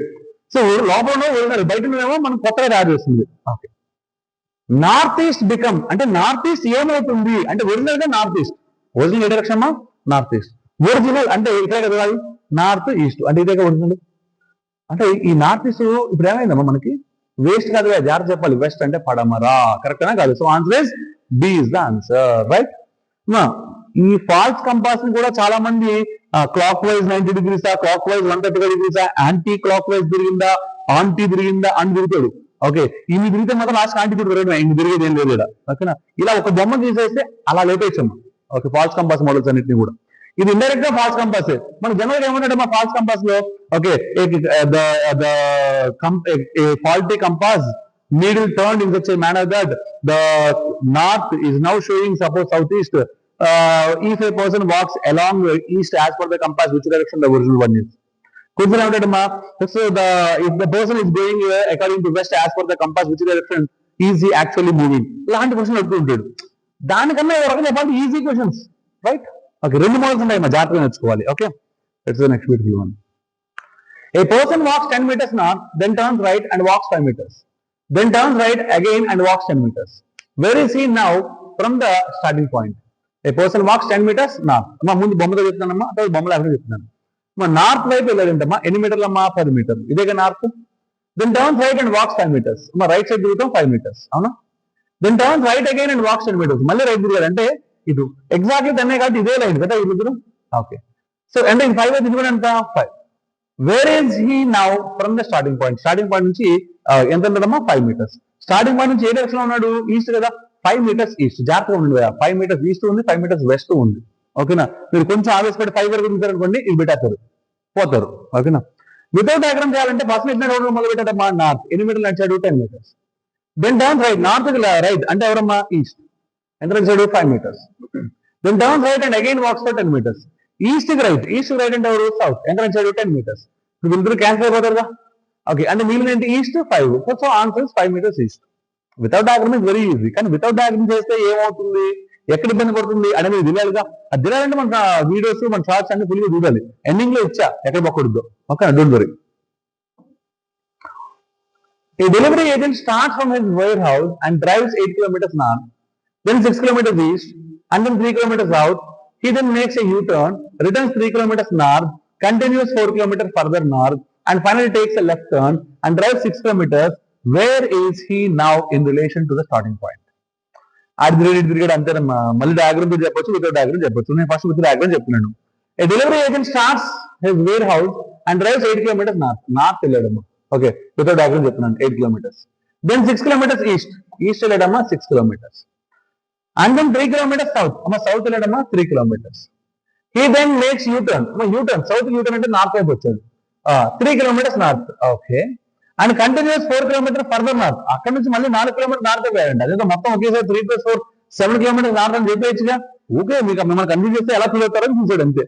సో లోపల ఒరిజినల్, బయట ఏమో మనం కొత్తగా తయారు చేస్తుంది. ఓకే, నార్త్ ఈస్ట్ బికమ్ అంటే నార్త్ ఈస్ట్ ఏమవుతుంది అంటే ఒరిజినల్ గా నార్త్ ఈస్ట్. ఒరిజినల్ ఏ డైరెక్షన్ అమ్మా? North east. ఒరిజినల్ అంటే ఇదే కదా నార్త్ ఈస్ట్, అంటే ఇదే ఒరిజినల్. అంటే ఈ నార్త్ ఈస్ట్ ఇప్పుడు ఏమైందమ్మా మనకి? వేస్ట్ కాదు, జాగ్రత్త చెప్పాలి. వెస్ట్ అంటే పడమరా, కరెక్టేనా కాదు? So answer is B is the answer, right? ఈ ఫాల్స్ కంపాస్ ని కూడా చాలా మంది clockwise 90 degrees, clockwise 135 degrees, anticlockwise తిరిగిందా, ఆంటీ తిరిగిందా అని తిరుగుతాడు. ఓకే, ఇన్ని తిరిగితే మాత్రం లాస్ట్ ఆంటీ తిరుగుతాడు, ఇన్ని తిరిగేది ఏం లేదు ఇక్కడ. ఓకేనా? ఇలా ఒక బొమ్మ తీసేస్తే అలా లేపేయచ్చమ్మా. ఓకే, ఫాల్స్ కంపాస్ మోడల్స్ అన్నింటినీ కూడా. ఇది ఇండైరెక్ట్ గా ఫాల్స్ కంపాస్. మన జనరల్ గా ఏమంటాడు మా ఫాల్స్ కంపాస్ లో? Okay, faulty compass needle turned in such a manner that the north is now showing suppose southeast. If a person walks along east as per the compass, which direction the original one is? Question ఏమంటాడమ్మా? So if the person is going according to west as per the compass, which direction is he actually moving? ఇలాంటి క్వశ్చన్ అడుగుతూ ఉంటాడు. దానికన్నా ఒక రకంగా చెప్పాలి ఈజీ క్వశ్చన్స్, రైట్? ఓకే, రెండు మోడల్స్ ఉన్నాయి, జాగ్రత్తగా నేర్చుకోవాలి. Okay, let's the next beautiful one. A person walks 10 meters north, then turns right and walks 5 meters. Then turns right again and walks 10 meters. Where is he now from the starting point? A person walks 10 meters north. అమ్మా ముందు బొమ్మతో చెప్తున్నానమ్మా, అక్కడ బొమ్మలు అక్కడ చెప్తున్నాను. అమ్మా నార్త్ వైపు వెళ్ళాలంటమ్మా, ఎన్ని మీటర్లు అమ్మా? 10 మీటర్లు. ఇదేగా north. Then turns right and walks 5 meters. అమ్మా రైట్ సైడ్ తిరుగుతాం 5 meters, అవునా? Then turns right again and walks 10 meters. మళ్ళీ రైట్ తిరిగాడు అంటే ఇటు ఎగ్జాక్ట్లీ తనే కాబట్టి ఇదే లైన్ కదా ఇద్దరు. ఓకే, సో అంటే ఇది 5 వైపు తిరిగాడు ఎంత? 5. Wear is he now from the starting point? Starting point నుంచి ఎంత ఉంటుందమ్మా? 5 meters. స్టార్టింగ్ పాయింట్ నుంచి ఏ డైరెక్షన్ లో ఉన్నాడు? ఈస్ట్ కదా. 5 meters ఈస్ట్. జాగ్రత్తగా ఉండండి, 5 meters ఈస్ట్ ఉంది, 5 meters వెస్ట్ ఉంది. ఓకేనా? మీరు కొంచెం ఆవేశపడి 5 వరకు చూసారనుకోండి, ఇది పెట్టేస్తారు, పోతారు. ఓకేనా? వితౌట్ డయాగ్రామ్ చేయాలంటే ఫస్ట్ ఎట్లా మొదలు పెట్టాడమ్మా? నార్త్. ఎన్ని మీటర్లు నడిచాడు? 10 meters. Then turn right, north right అంటే ఎవరమ్మా? ఈస్ట్. ఎంత నడిచాడు? 5 meters. Then turn right and again walks for 10 meters. East కి రైట్, ఈస్ట్ రైట్ అంటే ఎవరు? సౌత్. ఎంత నడిచాడు? 10 meters. వీళ్ళిద్దరు క్యాన్సిల్ అయిపోతారుగా. ఓకే, అంటే మిగిలిన ఏంటి? East 5. So answer 5 meters east. Without diagram is very easy, కానీ వితౌట్ డయాగ్రామ్ చేస్తే ఏమవుతుంది, ఎక్కడ ఇబ్బంది పడుతుంది అనేది తెలియాలిగా. అది తెలియాలంటే మన వీడియోస్, మన షార్ట్స్ అన్ని ఫుల్గా చూడాలి. ఎండింగ్ లో ఇచ్చా ఎక్కడ పక్కడుద్దో. Okay, don't worry. A delivery agent starts from his warehouse and drives 8 kilometers north, then 6 kilometers east, and then 3 kilometers south. He then makes a U-turn, returns 3 kilometers north, continues 4 kilometers further north, and finally takes a left turn and drives 6 kilometers. Where is he now in relation to the starting point? తిరిగాడు అంతేనమ్మా. మళ్ళీ డయాగ్రామ్ చెప్పొచ్చు, వితౌట్ డయాగ్రామ్ చెప్పొచ్చు. నేను ఫస్ట్ విత్ డయాగ్రామ్ చెప్తున్నాను. A delivery agent starts his warehouse and drives 8 kilometers north. North వెళ్ళాడమ్మా. ఓకే, వితౌట్ డయాగ్రామ్ చెప్తున్నాను. 8 kilometers. Then 6 kilometers east. East వెళ్ళాడమ్మా 6 kilometers. And then 3 kilometers south. అమ్మా సౌత్ వెళ్ళాడమ్మా 3 kilometers. He then makes U-turn. U-turn, south U-turn అంటే నార్త్ వైపు వచ్చాడు. 3 kilometers north. Okay, and continues 4 kilometers further north. అక్కడ నుంచి మళ్ళీ 4 kilometers నార్త్ వెళ్ళాడండి. అదే మొత్తం ఒకేసారి 3 + 4 7 kilometers నార్త్ అని చెప్పేయచ్చుగా. ఓకే, మీకు మిమ్మల్ని కన్ఫ్యూజ్ చేస్తే ఎలా ఫీల్ అవుతారని చూసాడు అంతే.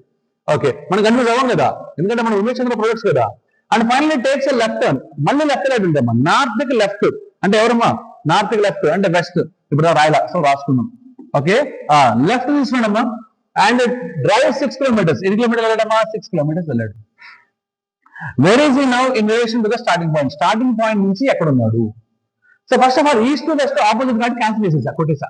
ఓకే, మనం కన్ఫ్యూజ్ అవ్వం కదా, ఎందుకంటే మనం ఉమేష్ ప్రొడక్ట్స్ కదా. And finally takes left turn. మళ్ళీ లెఫ్ట్ సైడ్ ఉంటామా? నార్త్ కి లెఫ్ట్ అంటే ఎవరమ్మా? నార్త్ కి లెఫ్ట్ అంటే వెస్ట్. ఇప్పుడు రాయలా, సో రాసుకున్నాం. ఓకే, లెఫ్ట్ తీసుకున్నాడమ్మా. And drive 6 kilometers. ఎన్ని కిలోమీటర్లు వెళ్ళాడమ్మా? 6 kilometers వెళ్ళాడు. Where is he now in relation to the starting point? Starting point నుంచి ఎక్కడ ఉన్నాడు? So first of all east to west opposite కాబట్టి క్యాన్సిల్ చేసేసా, కొట్టేసా.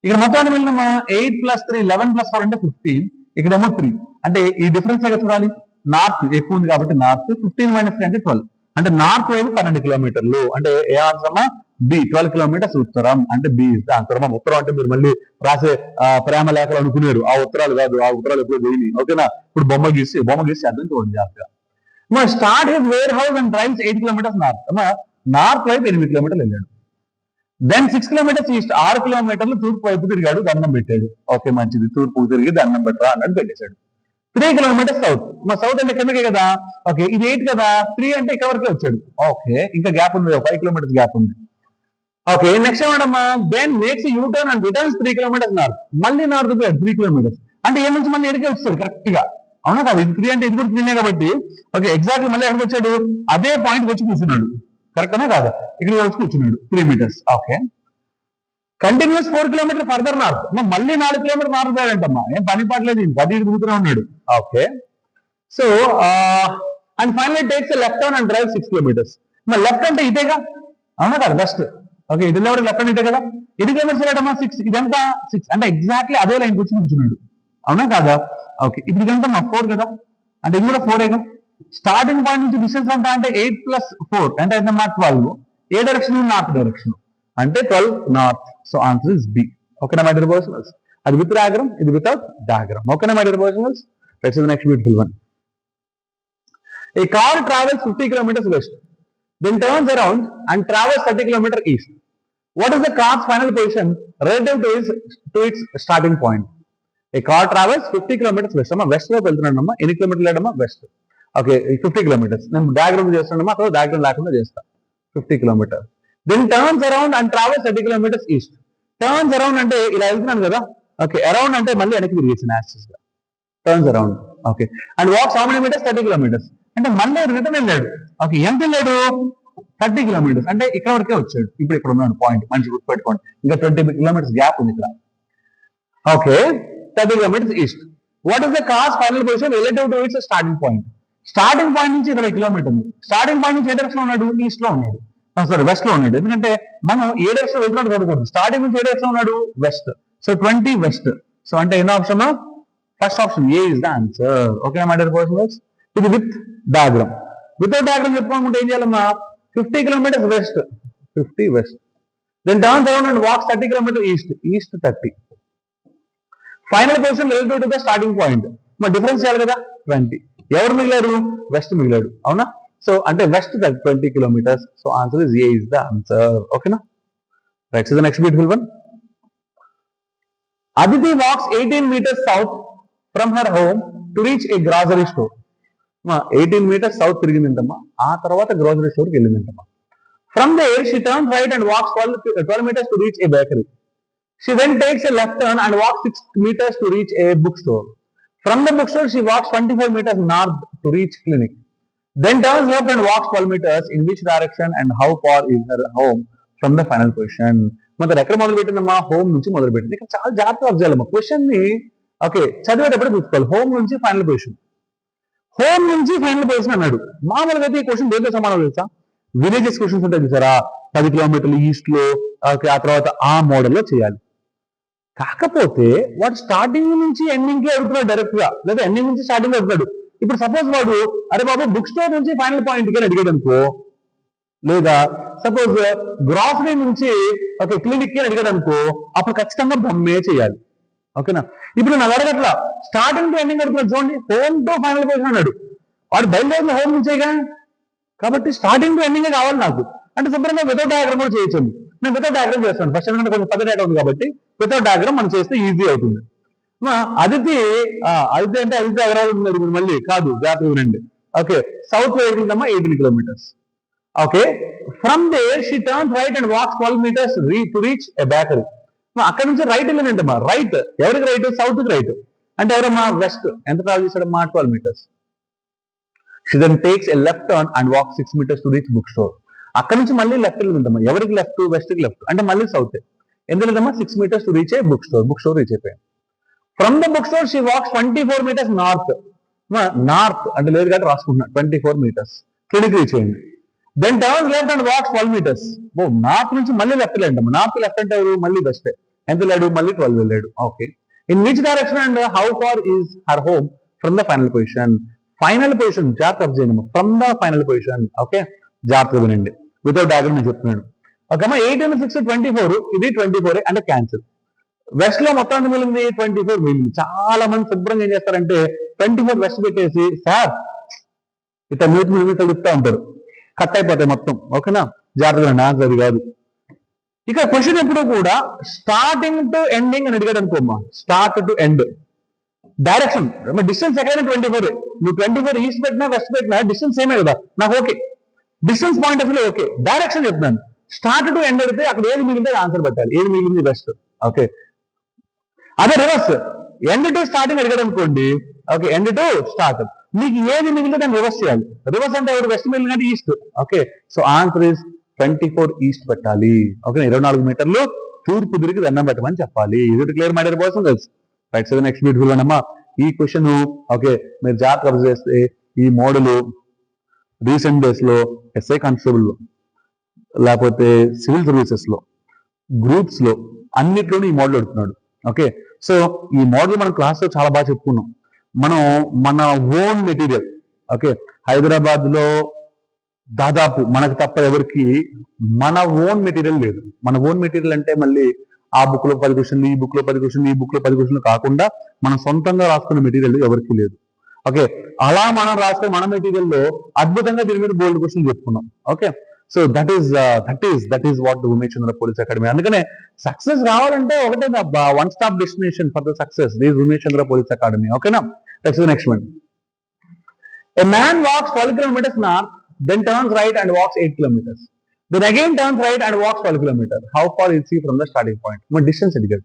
ఇక్కడ మొత్తాన్ని వెళ్ళినమ్మా 8 + 3 11 + 4 అంటే 15. ఇక్కడేమో 3 అంటే ఈ డిఫరెన్స్ ఎక్కడ చూడాలి? నార్త్ ఎక్కువ ఉంది కాబట్టి నార్త్. 15 - 3 అంటే 12. అంటే నార్త్ వైపు 12 kilometers. అంటే ఏ ఆన్సర్ అమ్మా? బి. 12 kilometers ఉత్తరం అంటే బి ఇస్ ద ఆన్సర్. అమ్మా ఉత్తరం అంటే మీరు మళ్ళీ రాసే ప్రేమ లేఖలు అనుకునేరు, ఆ ఉత్తరాలు కాదు, ఆ ఉత్తరాలు ఎప్పుడు పోయి. ఓకేనా? ఇప్పుడు బొమ్మ గీసి అర్థం చూడండి జాగ్రత్తగా. Start his warehouse and drives 8 kilometers north. అమ్మా నార్త్ వైపు 8 kilometers వెళ్ళాడు. దెన్ 6 kilometers ఈస్ట్, 6 kilometers తూర్పు వైపు తిరిగాడు, దండం పెట్టాడు. ఓకే, మంచిది, తూర్పు తిరిగి దండం పెట్టరా అన్నట్టు పెట్టేశాడు. 3 kilometers సౌత్. సౌత్ అంటే కిందకే కదా. ఓకే, ఇది 8 కదా, 3 అంటే ఇక్కడ వరకే వచ్చాడు. ఓకే, ఇంకా గ్యాప్ ఉంది, 5 kilometers గ్యాప్ ఉంది. ఓకే నెక్స్ట్ ఏమంటమ్మా then makes U turn and returns 3 kilometers నార్త్. మళ్ళీ నార్త్ 3 kilometers అంటే ఏ నుంచి మళ్ళీ ఎడికే వస్తుంది కరెక్ట్ గా. అవునా కాదు, ఇది 3 అంటే ఇది కూడా 3 కాబట్టి ఓకే ఎగ్జాక్ట్లీ మళ్ళీ ఎక్కడికి వచ్చాడు అదే పాయింట్ వచ్చి కూర్చున్నాడు. కరెక్ట్ కాదా, ఇక్కడ వచ్చి కూర్చున్నాడు 3 meters. Okay continuous 4 kilometers further north. మళ్ళీ 4 kilometers నార్త్ పోయాడంటమ్మా, ఏం పని పడలేదు, పది తిరుగుతూనే ఉన్నాడు. Okay so and finally takes left turn and drive 6 kilometers. మరి లెఫ్ట్ అంటే ఇదేగా, అవునా కదా వెస్ట్. ఓకే ఇది లెఫ్ట్ అంటే ఇదే కదా, ఇది కిలోమీటర్స్ వెళ్ళటమ్మా 6, ఇదంతా 6 అంటే ఎగ్జాక్ట్లీ అదే లైన్ వచ్చి కూర్చున్నాడు. అవునా కాదా. ఓకే ఇప్పుడు ఇదంతా మా 4 కదా, అంటే ఇది కూడా 4 కదా. స్టార్టింగ్ పాయింట్ నుంచి డిస్టెన్స్ అంతా అంటే 8 + 4 అంటే మా 12. ఏ డైరెక్షన్ నార్త్ డైరెక్షన్ అంటే 12 north. So answer is B. ఓకేనా మై డియర్ పర్సనల్స్, అది విత్ డయాగ్రామ్, ఇది వితౌట్ డయాగ్రామ్. ఓకేనా my dear personals, let's see the next beautiful one. A car travels 50 kilometers west, then turns around and travels 30 kilometers east. What is the car's final position relative to its starting point? A car travels 50 kilometers west. West లో వెళ్తున్నాడమ్మా, ఎన్ని కిలోమీటర్లు లేడమ్మా వెస్ట్. Okay 50 kilometers. నేను డయాగ్రామ్ చేస్తున్నాడమ్మా, అక్కడ డయాగ్రామ్ లేకుండా చేస్తా. 50 kilometers. Then turns around and travels 30 kilometers east. Turns around అంటే ఇలా వెళ్తున్నాను కదా. ఓకే అరౌండ్ అంటే మళ్ళీ వెనక్కి తిరిగేసిన యాక్సిస్ గా. Turns around. Okay and walks how many metres 30 kilometers. అంటే మళ్ళీ రిటర్న్ వెళ్ళాడు. ఓకే ఎంత వెళ్ళాడు 30 kilometers. అంటే ఇక్కడ వరకే వచ్చాడు. ఇప్పుడు ఇక్కడ ఉన్నాడు పాయింట్, మంచి గుర్తుపెట్టుకోండి. ఇంకా 20 kilometers గ్యాప్ ఉంది ఇక్కడ. Okay 30 kilometers east. What is the cars final position relative to it's starting point. Starting point నుంచి 20 kilometers ఉంది. స్టార్టింగ్ పాయింట్ నుంచి ఏ డైరెక్షన్ ఉన్నాడు, ఈస్ట్ లో ఉన్నాడు, సారీ వెస్ట్ లో ఉన్నాడు. ఎందుకంటే మనం ఏ డైరెక్షన్ వెళ్తున్నాడు చదవకూడదు. స్టార్టింగ్ నుంచి ఏ డైరెక్షన్ ఉన్నాడు వెస్ట్. So 20 west. సో అంటే ఎన్నో option, first option A is the answer. Okay my dear persons, ఇది విత్ డయాగ్రామ్. వితౌట్ డయాగ్రామ్ చెప్పుకోవాలంటే ఏం చేయాలమ్మా 50 kilometers west, 50 west. Then turns around and walks 30 kilometers east, east 30. Final position relative to the starting point. మరి డిఫరెన్స్ చేయాలి కదా 20. ఎవరు మిగిలాడు, వెస్ట్ మిగిలాడు. అవునా, సో అంటే west 20 kilometers. So answer is A is the answer. ఓకేనా right. So the next beautiful one. Aditi walks 18 meters south from her home to reach a grocery store. 18 meters south తిరిగిందంటమ్మా, ఆ తర్వాత గ్రోసరీ స్టోర్ కి వెళ్ళిందంటమ్మా. From there she turns right and walks 12 meters to reach a bakery. She then takes a left turn and walks 6 meters to reach a bookstore. From the bookstore she walks 24 meters north to reach clinic. Then turns left and walks 12 meters. In which direction and how far is her home from the final position? మరి ఎక్కడ మొదలు పెట్టిందమ్మా, హోమ్ నుంచి మొదలు పెట్టింది. ఇక్కడ చాలా జాగ్రత్తగా అబ్జర్వ్ చేయాలమ్మా క్వశ్చన్ ని. ఓకే చదివేటప్పుడు చూసుకోవాలి. హోమ్ నుంచి ఫైనల్ పొజిషన్, హోమ్ నుంచి ఫైనల్ పొజిషన్ అన్నాడు. మామూలుగా అయితే ఈ క్వశ్చన్ దేంతో సమానం తెలుసా, విలేజెస్ క్వశ్చన్స్ ఉంటాయి చూసారా, 10 kilometers ఈస్ట్ లో, ఆ తర్వాత ఆ మోడల్లో చేయాలి. కాకపోతే వాడు స్టార్టింగ్ నుంచి ఎండింగ్ కి అడుగుతున్నాడు డైరెక్ట్ గా, లేదా ఎండింగ్ నుంచి స్టార్టింగ్ అడుగుతాడు. ఇప్పుడు సపోజ్ వాడు అరే బాబు బుక్ స్టోర్ నుంచి ఫైనల్ పాయింట్ కి అడిగాడు అనుకో, లేదా సపోజ్ గ్రాసరీ నుంచి ఒక క్లినిక్ కి అడిగాడు అనుకో, అప్పుడు ఖచ్చితంగా బొమ్మే చేయాలి. ఓకేనా, ఇప్పుడు నేను అడగట్లా, స్టార్టింగ్ టు ఎండింగ్ అడుగుతున్నాడు చూడండి, హోమ్ టు ఫైనల్ పొజిషన్ అన్నాడు. వాడు బయలుదేరిన హోమ్ నుంచేగా, కాబట్టి స్టార్టింగ్ టు ఎండింగ్ కావాలి నాకు. అంటే శుభ్రంగా వితౌట్ డయాగ్రామ్ కూడా చేయొచ్చు. నేను వితౌట్ డయాగ్రామ్ చేస్తాను ఫస్ట్, ఎందుకంటే కొంచెం పెద్ద డేటా ఉంది కాబట్టి వితౌట్ డయాగ్రామ్ మనం చేస్తే ఈజీ అవుతుంది. అదితి అంటే అదితి ఎవరాలు ఉన్నారు మళ్ళీ కాదు, జాగ్రత్తగా వినండి. ఓకే సౌత్ వెళ్తుందమ్మా 18 kilometers. Okay from there she turns right and walks 12 meters to reach a bakery. అక్కడ నుంచి రైట్ వెళ్ళిందంటమ్మా. రైట్ ఎవరికి రైట్, సౌత్ కి రైట్. అంటే ఎవరమ్మా వెస్ట్. ఎంత ట్రావెల్ చేశాడమ్మా 12 meters. She then takes a left turn and walk 6 meters to reach book store. అక్కడ నుంచి మళ్ళీ లెఫ్ట్ వెళ్ళిందమ్మా. ఎవరికి లెఫ్ట్, వెస్ట్ కి లెఫ్ట్. అంటే మళ్ళీ సౌత్. ఎందుకంటే 6 meters to reach a book store. Book store reach అయిపోయాం. From the book store she walks 24 meters north. North అంటే లేదు కాబట్టి రాసుకుంటున్నా 24 meters. క్లినిక్ రీచ్ అయింది. Then turns left and walks 12 meters. North నుంచి మళ్ళీ లెఫ్ట్ వెళ్ళండి. నార్త్ లెఫ్ట్ అంటే మళ్ళీ వెస్ట్. ఎంత వెళ్ళాడు, మళ్ళీ 12 వెళ్ళాడు. Okay in which direction and how far is her home from the final position. Final position జాగ్రత్త observe, from the final position. Okay జాగ్రత్తగా వినండి, వితౌట్ డయాగ్రామ్ నేను చెప్తున్నాను. ఓకే అమ్మా 18 6 24, ఇది 24 అంటే క్యాన్సిల్. వెస్ట్ లో మొత్తం ఎంత మిగిలింది 24 మిగిలింది. చాలా మంది శుభ్రంగా ఏం చేస్తారంటే 24 వెస్ట్ పెట్టేసి సార్ ఇతర న్యూట్రల్ తగ్గుతూ ఉంటారు, కట్ అయిపోతాయి మొత్తం. ఓకేనా జాగ్రత్తగా ఆన్సర్ అది కాదు. ఇక క్వశ్చన్ ఎప్పుడు కూడా స్టార్టింగ్ టు ఎండింగ్ అని అడిగాడు అనుకోమ్మా, start to end direction. Distance ఎక్కడైనా 24. నువ్వు 24 ఈస్ట్ పెట్టినా వెస్ట్ పెట్టినా డిస్టెన్స్ ఏమే కదా నాకు. Okay distance point of view okay. Direction చెప్తున్నాను. స్టార్ట్ టు ఎండ్ అడిగితే అక్కడ ఏది మిగిలితే ఆన్సర్ పెట్టాలి, ఏది మిగిలింది బెస్ట్. ఓకే, అదే రివర్స్, ఎండ్ టు స్టార్టింగ్ అడిగాడు అనుకోండి, ఓకే ఎండ్ టు స్టార్ట్, మీకు ఏది మిగిలితే దాన్ని రివర్స్ చేయాలి. రివర్స్ అంటే ఎవరు వెస్ట్ మిగిలినట్టు east. Okay, so answer is 24 east పెట్టాలి. ఓకే, 24 మీటర్లు తూర్పు తిరిగి దండం పెట్టమని చెప్పాలి. ఇది clear my dear boys and girls. Right, so next beautiful one అమ్మా. ఈ క్వశ్చన్ ఓకే మీరు జాగ్రత్త అబ్జర్వ్ చేస్తే ఈ మోడల్ రీసెంట్ డేస్ లో ఎస్ఐ కానిస్టేబుల్ లేకపోతే సివిల్ సర్వీసెస్ లో గ్రూప్స్ లో అన్నిట్లోనూ ఈ మోడల్ అడుగుతున్నాడు. ఓకే, సో ఈ మోడల్ మనం క్లాస్ లో చాలా బాగా చెప్పుకున్నాం. మనం మన ఓన్ మెటీరియల్, ఓకే హైదరాబాద్ లో దాదాపు మనకు తప్ప ఎవరికి మన ఓన్ మెటీరియల్ లేదు. మన ఓన్ మెటీరియల్ అంటే మళ్ళీ ఆ బుక్ లో 10 క్వశ్చన్లు, ఈ బుక్ లో 10 క్వశ్చన్లు, ఈ బుక్ లో 10 క్వశ్చన్లు కాకుండా మనం సొంతంగా రాసుకున్న మెటీరియల్ ఎవరికి లేదు. ఓకే, అలా మనం రాసుకున్న మన మెటీరియల్ లో అద్భుతంగా దీని మీద బోల్డ్ క్వశ్చన్ చెప్పుకున్నాం. Okay, so that is what UmeshChandra Police Academy. అందుకనే సక్సెస్ రావాలంటే ఒకటే one stop destination for the success, this UmeshChandra Police Academy. ఓకేనా, next one. A man walks 12 kilometers north, then turns right and walks 8 kilometers. Then again turns right and walks 12 kilometers. How far is he from the starting point? మన డిస్టెన్స్ అడిగాడు.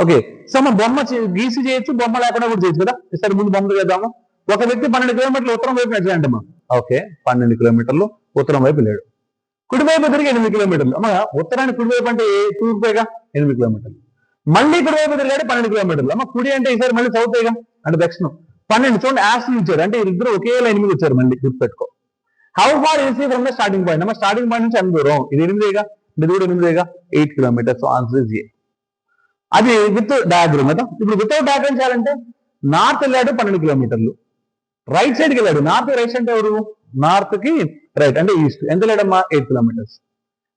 ఓకే, సో మన బొమ్మ గీసి చేయొచ్చు, బొమ్మ లేకుండా కూడా చేయొచ్చు కదా. సరే ముందు బొమ్మ చేద్దాము. ఒక వ్యక్తి 12 కిలోమీటర్లు ఉత్తరం వైపు నడిచాడంటమ్మా. ఓకే, 12 కిలోమీటర్లు ఉత్తరం వైపు వెళ్ళాడు. కుడివైపు తిరిగి 8 కిలోమీటర్లు. అమ్మ ఉత్తరానికి కుడివైపు అంటే తూర్పుగా 8 కిలోమీటర్లు. మళ్ళీ కుడివైపు తిరిగాడు 12 కిలోమీటర్లు. అమ్మ కుడి అంటే ఈసారి మళ్ళీ సౌత్ ఏగా అంటే దక్షిణం. 12 చూడండి యాస్ ఇచ్చారు అంటే ఇద్దరు ఒకే లైన్ మీద వచ్చారు. మళ్ళీ గుర్తుపెట్టుకో. How far is from the starting point? అమ్మ స్టార్టింగ్ పాయింట్ నుంచి ఎంత దూరం? ఇది 8గా, ఇది కూడా 8గా, 8 కిలోమీటర్స్. Answer is A. అది విత్ డయాగ్రామ్ కదా. ఇప్పుడు వితౌట్ డయాగ్రామ్ చేయాలంటే నార్త్ వెళ్ళాడు 12 కిలోమీటర్లు, రైట్ సైడ్కి వెళ్ళాడు. నార్త్ రైట్ అంటే ఎవరు? నార్త్ కి రైట్ అంటే ఈస్ట్. ఎంత వెళ్ళాడమ్మా? 8 kilometres.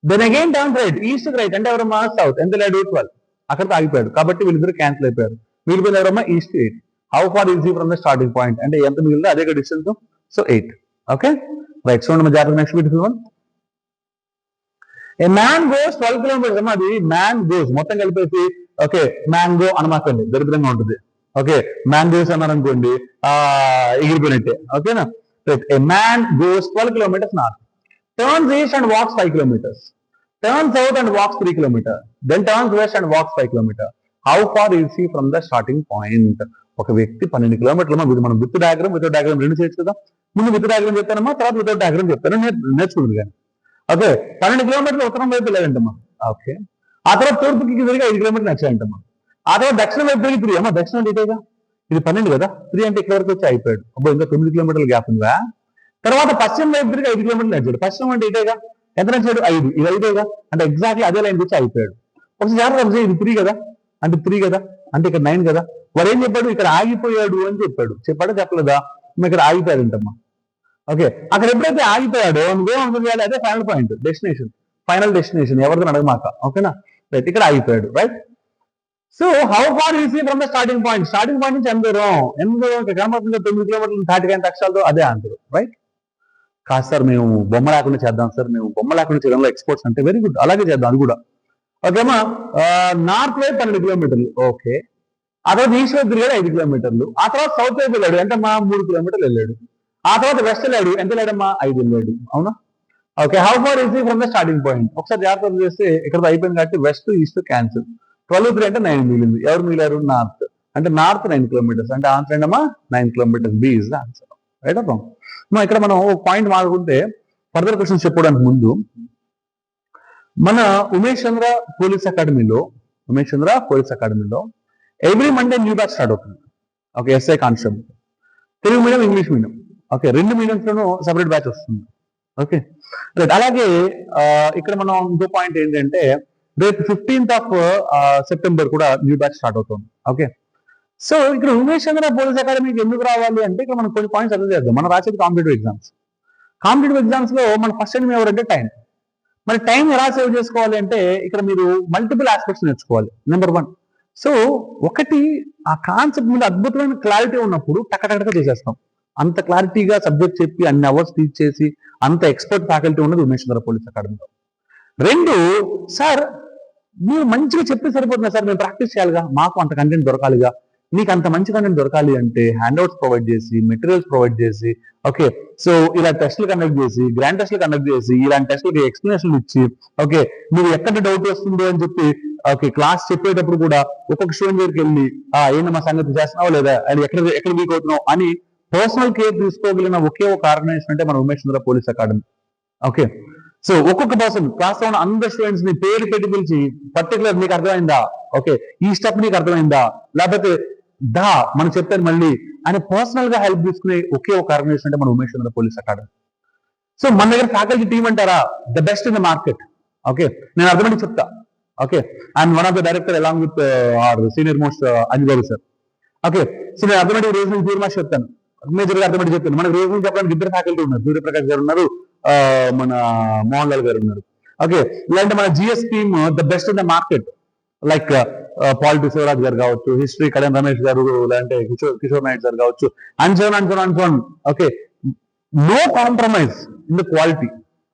Then again turn right, east కి రైట్ అంటే ఎవరమ్మా? సౌత్. ఎంత వెళ్ళాడు? 12. అక్కడికి ఆగిపోయాడు కాబట్టి వీళ్ళిద్దరు క్యాన్సిల్ అయిపోయారు. మిగిలిపోయింది ఎవరమ్మా? East 8. How far is he from the starting point అంటే ఎంత మిగిలిందో అదే డిస్టెన్స్. సో 8. ఓకే రైట్, చూడండి జాగ్రత్త. Next beautiful one. ఏ మ్యాన్ గోస్ 12 కిలోమీటర్స్. అమ్మా అది మ్యాన్ గోస్ మొత్తం కలిపేసి ఓకే మ్యాంగో అనమాకండి, దరిద్రంగా ఉంటుంది. ఓకే, మ్యాంగోస్ అన్నారు అనుకోండి ఎగిరిపోయినట్టే. ఓకేనా, a man goes 12 kilometers north, turns east and walks 5 kilometers, turns south and walks 3 kilometers, then turns west and walks 5 kilometers. How far is he from the starting point? ఒక వ్యక్తి 12 కిలోమీటర్లు. మనం విత్ డయాగ్రామ్ వితౌట్ డయాగ్రామ్ రెండు చేయొచ్చు కదా. ముందు విత్ డయాగ్రామ్ చెప్తానమ్మా, తర్వాత వితౌట్ డయాగ్రామ్ చెప్తాను, నేర్చుకుంటుంది కానీ. ఓకే, 12 కిలోమీటర్లు ఉత్తరం వైపు వెళ్ళాడంటమ్మా. ఓకే, ఆ తర్వాత తూర్పుకి తిరిగి 5 కిలోమీటర్లు నచ్చాయంటమ్మా. ఆ తర్వాత దక్షిణం వైపు తిరిగి 3. అమ్మా దక్షిణం అంటే ఇదేగా, ఇది 12 కదా. 3 అంటే ఇక్కడ వరకు వచ్చి అయిపోయాడు. అబ్బో ఇంకా 9 కిలోమీటర్ల గ్యాప్ ఉందా. తర్వాత పశ్చిమ వైపు తిరిగి 5 కిలోమీటర్లు నడిచాడు. పశ్చిమం అంటే ఇదేగా, ఎంత నడిచాడు? 5. ఇది 5గా అంటే ఎగ్జాక్ట్లీ అదే లైన్ వచ్చి అయిపోయాడు. ఒకసారి జాగ్రత్త, ఇది 3 కదా అంటే 3 కదా అంటే ఇక్కడ 9 కదా. వాడు ఏం చెప్పాడు? ఇక్కడ ఆగిపోయాడు అని చెప్పాడు. చెప్పాడా చెప్పలేదా? ఇక్కడ ఆగిపోయాడంటమ్మా. ఓకే, అక్కడ ఎప్పుడైతే ఆగిపోయాడో నువ్వేమనుకుంది? అదే final point, destination, final destination. ఎవరితో అడగమాక. ఓకేనా రైట్, ఇక్కడ ఆగిపోయాడు. Right, so how far is he from the starting point? Starting point నుంచి ఎంత దూరం? కనబడుతుంది 9 కిలోమీటర్లు 39 అక్షరాలతో. అదే ఆన్సర్. రైట్, కాదు సార్ మేము బొమ్మ లేకుండా చేద్దాం సార్, మేము బొమ్మ లేకుండా చేయడంలో ఎక్స్పర్ట్స్ అంటే. వెరీ గుడ్, అలాగే చేద్దాం అది కూడా. ఓకేమా, నార్త్ వైపు 12 కిలోమీటర్లు. ఓకే, ఆ తర్వాత ఈస్ట్ వైపు తిరిగాడు 5 కిలోమీటర్లు. ఆ తర్వాత సౌత్ వైపు వెళ్ళాడు, ఎంతమ్మా? 3 కిలోమీటర్లు వెళ్ళాడు. ఆ తర్వాత వెస్ట్ వెళ్ళాడు, ఎంత వెళ్ళాడమ్మా? 5 వెళ్ళాడు. అవునా? Okay, how far is he from the starting point? ఒకసారి జాగ్రత్త చేస్తే ఇక్కడ అయిపోయింది కాబట్టి వెస్ట్ ఈస్ట్ క్యాన్సిల్. 12 3 అంటే 9 మిగిలింది. ఎవరు మిగిలారు? నార్త్. అంటే నార్త్ 9 కిలోమీటర్స్ అంటే ఆన్సర్ ఏంటమ్మా? 9 kilometres. B is the answer. Right up. ఇక్కడ మనం ఒక పాయింట్ మాట్లాడుకుంటే ఫర్దర్ క్వశ్చన్స్ చెప్పుకోవడానికి ముందు మన UmeshChandra Police Academyలో every Monday new batch start అవుతుంది. Okay, SI constable Telugu medium, English medium. Okay, రెండు మీడియంస్లోనూ సెపరేట్ బ్యాచ్ వస్తుంది. ఓకే రైట్, అలాగే ఇక్కడ మనం ఇంకో పాయింట్ ఏంటంటే రేపు 15th సెప్టెంబర్ కూడా న్యూ బ్యాచ్ స్టార్ట్ అవుతుంది. ఓకే, సో ఇక్కడ UmeshChandra Police Academyకి ఎందుకు రావాలి అంటే ఇక్కడ మనం కొన్ని పాయింట్స్ అర్థం చేద్దాం. మనం రాసేది కాంపిటేటివ్ ఎగ్జామ్స్ లో మన ఫస్ట్ ఎనిమి ఎవరంటే టైం. మరి టైం ఎలా సేవ్ చేసుకోవాలి అంటే ఇక్కడ మీరు మల్టిపుల్ ఆస్పెక్ట్స్ నేర్చుకోవాలి. నెంబర్ 1, సో ఒకటి ఆ కాన్సెప్ట్ మీద అద్భుతమైన క్లారిటీ ఉన్నప్పుడు టక్కటక్కగా చేసేస్తాం. అంత క్లారిటీగా సబ్జెక్ట్ చెప్పి అన్ని అవర్స్ టీచ్ చేసి అంత ఎక్స్పర్ట్ ఫ్యాకల్టీ ఉన్నది UmeshChandra Police Academyలో. 2, సార్ మీరు మంచిగా చెప్తే సరిపోతుంది సార్, మేము ప్రాక్టీస్ చేయాలిగా, మాకు అంత కంటెంట్ దొరకాలిగా, నీకు అంత మంచి కంటెంట్ దొరకాలి అంటే హ్యాండ్అవుట్స్ ప్రొవైడ్ చేసి, మెటీరియల్స్ ప్రొవైడ్ చేసి, ఓకే, సో ఇలా టెస్టులు కండక్ట్ చేసి, గ్రాండ్ టెస్టులు కండక్ట్ చేసి, ఇలాంటి టెస్టులకి ఎక్స్ప్లెనేషన్ ఇచ్చి, ఓకే, నువ్వు ఎక్కడ డౌట్ వస్తుందో అని చెప్పి, ఓకే, క్లాస్ చెప్పేటప్పుడు కూడా ఒక్కొక్క స్టూడెంట్ దగ్గరికి వెళ్ళి ఏంటి మా సంగతి చేస్తున్నావు లేదా, అది ఎక్కడ వీక్ అవుతున్నావు అని పర్సనల్ కేర్ తీసుకోగలిగిన ఒకే ఒక ఆర్గనైజేషన్ అంటే మన Umesh police academy. Okay, so ఒక్కొక్క పర్సన్ క్లాస్ లో ఉన్న అందరు స్టూడెంట్స్ ని పేరు పెట్టి పిలిచి పర్టికులర్ నీకు అర్థమైందా, ఓకే, ఈ స్టెప్ నీకు అర్థమైందా, లేకపోతే మనం చెప్తాను మళ్ళీ అని పర్సనల్ గా హెల్ప్ తీసుకునే ఒకే ఒక ఆర్గనైజేషన్ అంటే మన ఉమేష్ పోలీస్ అకాడమీ. సో మన దగ్గర ఫ్యాకల్టీ టీమ్ అంటారా, the best in the market. Okay, నేను అర్థమని చెప్తా. Okay, and one of the director along with our senior most Anji Babu sir. Okay, so నేను అర్థమేటిక్ రీజనింగ్ ప్యూర్ మ్యాథ్స్ చెప్తాను, మేజర్ గా అర్థమేటిక్ చెప్తాను. మనకు రీజనింగ్ చెప్పడానికి ఇద్దరు ఫ్యాకల్టీ ఉన్నారు, సూర్యప్రకాష్ గారు ఉన్నారు, మన మోహన్ లాల్ గారు ఉన్నారు. ఓకే, ఇలాంటి మన GS team the best in the market, like polity Shivaraj garu కావచ్చు, హిస్టరీ కళ్యాణ్ రమేష్ గారు, లేదంటే కిషోర్ నాయుడు గారు కావచ్చు, and okay, no compromise in the quality.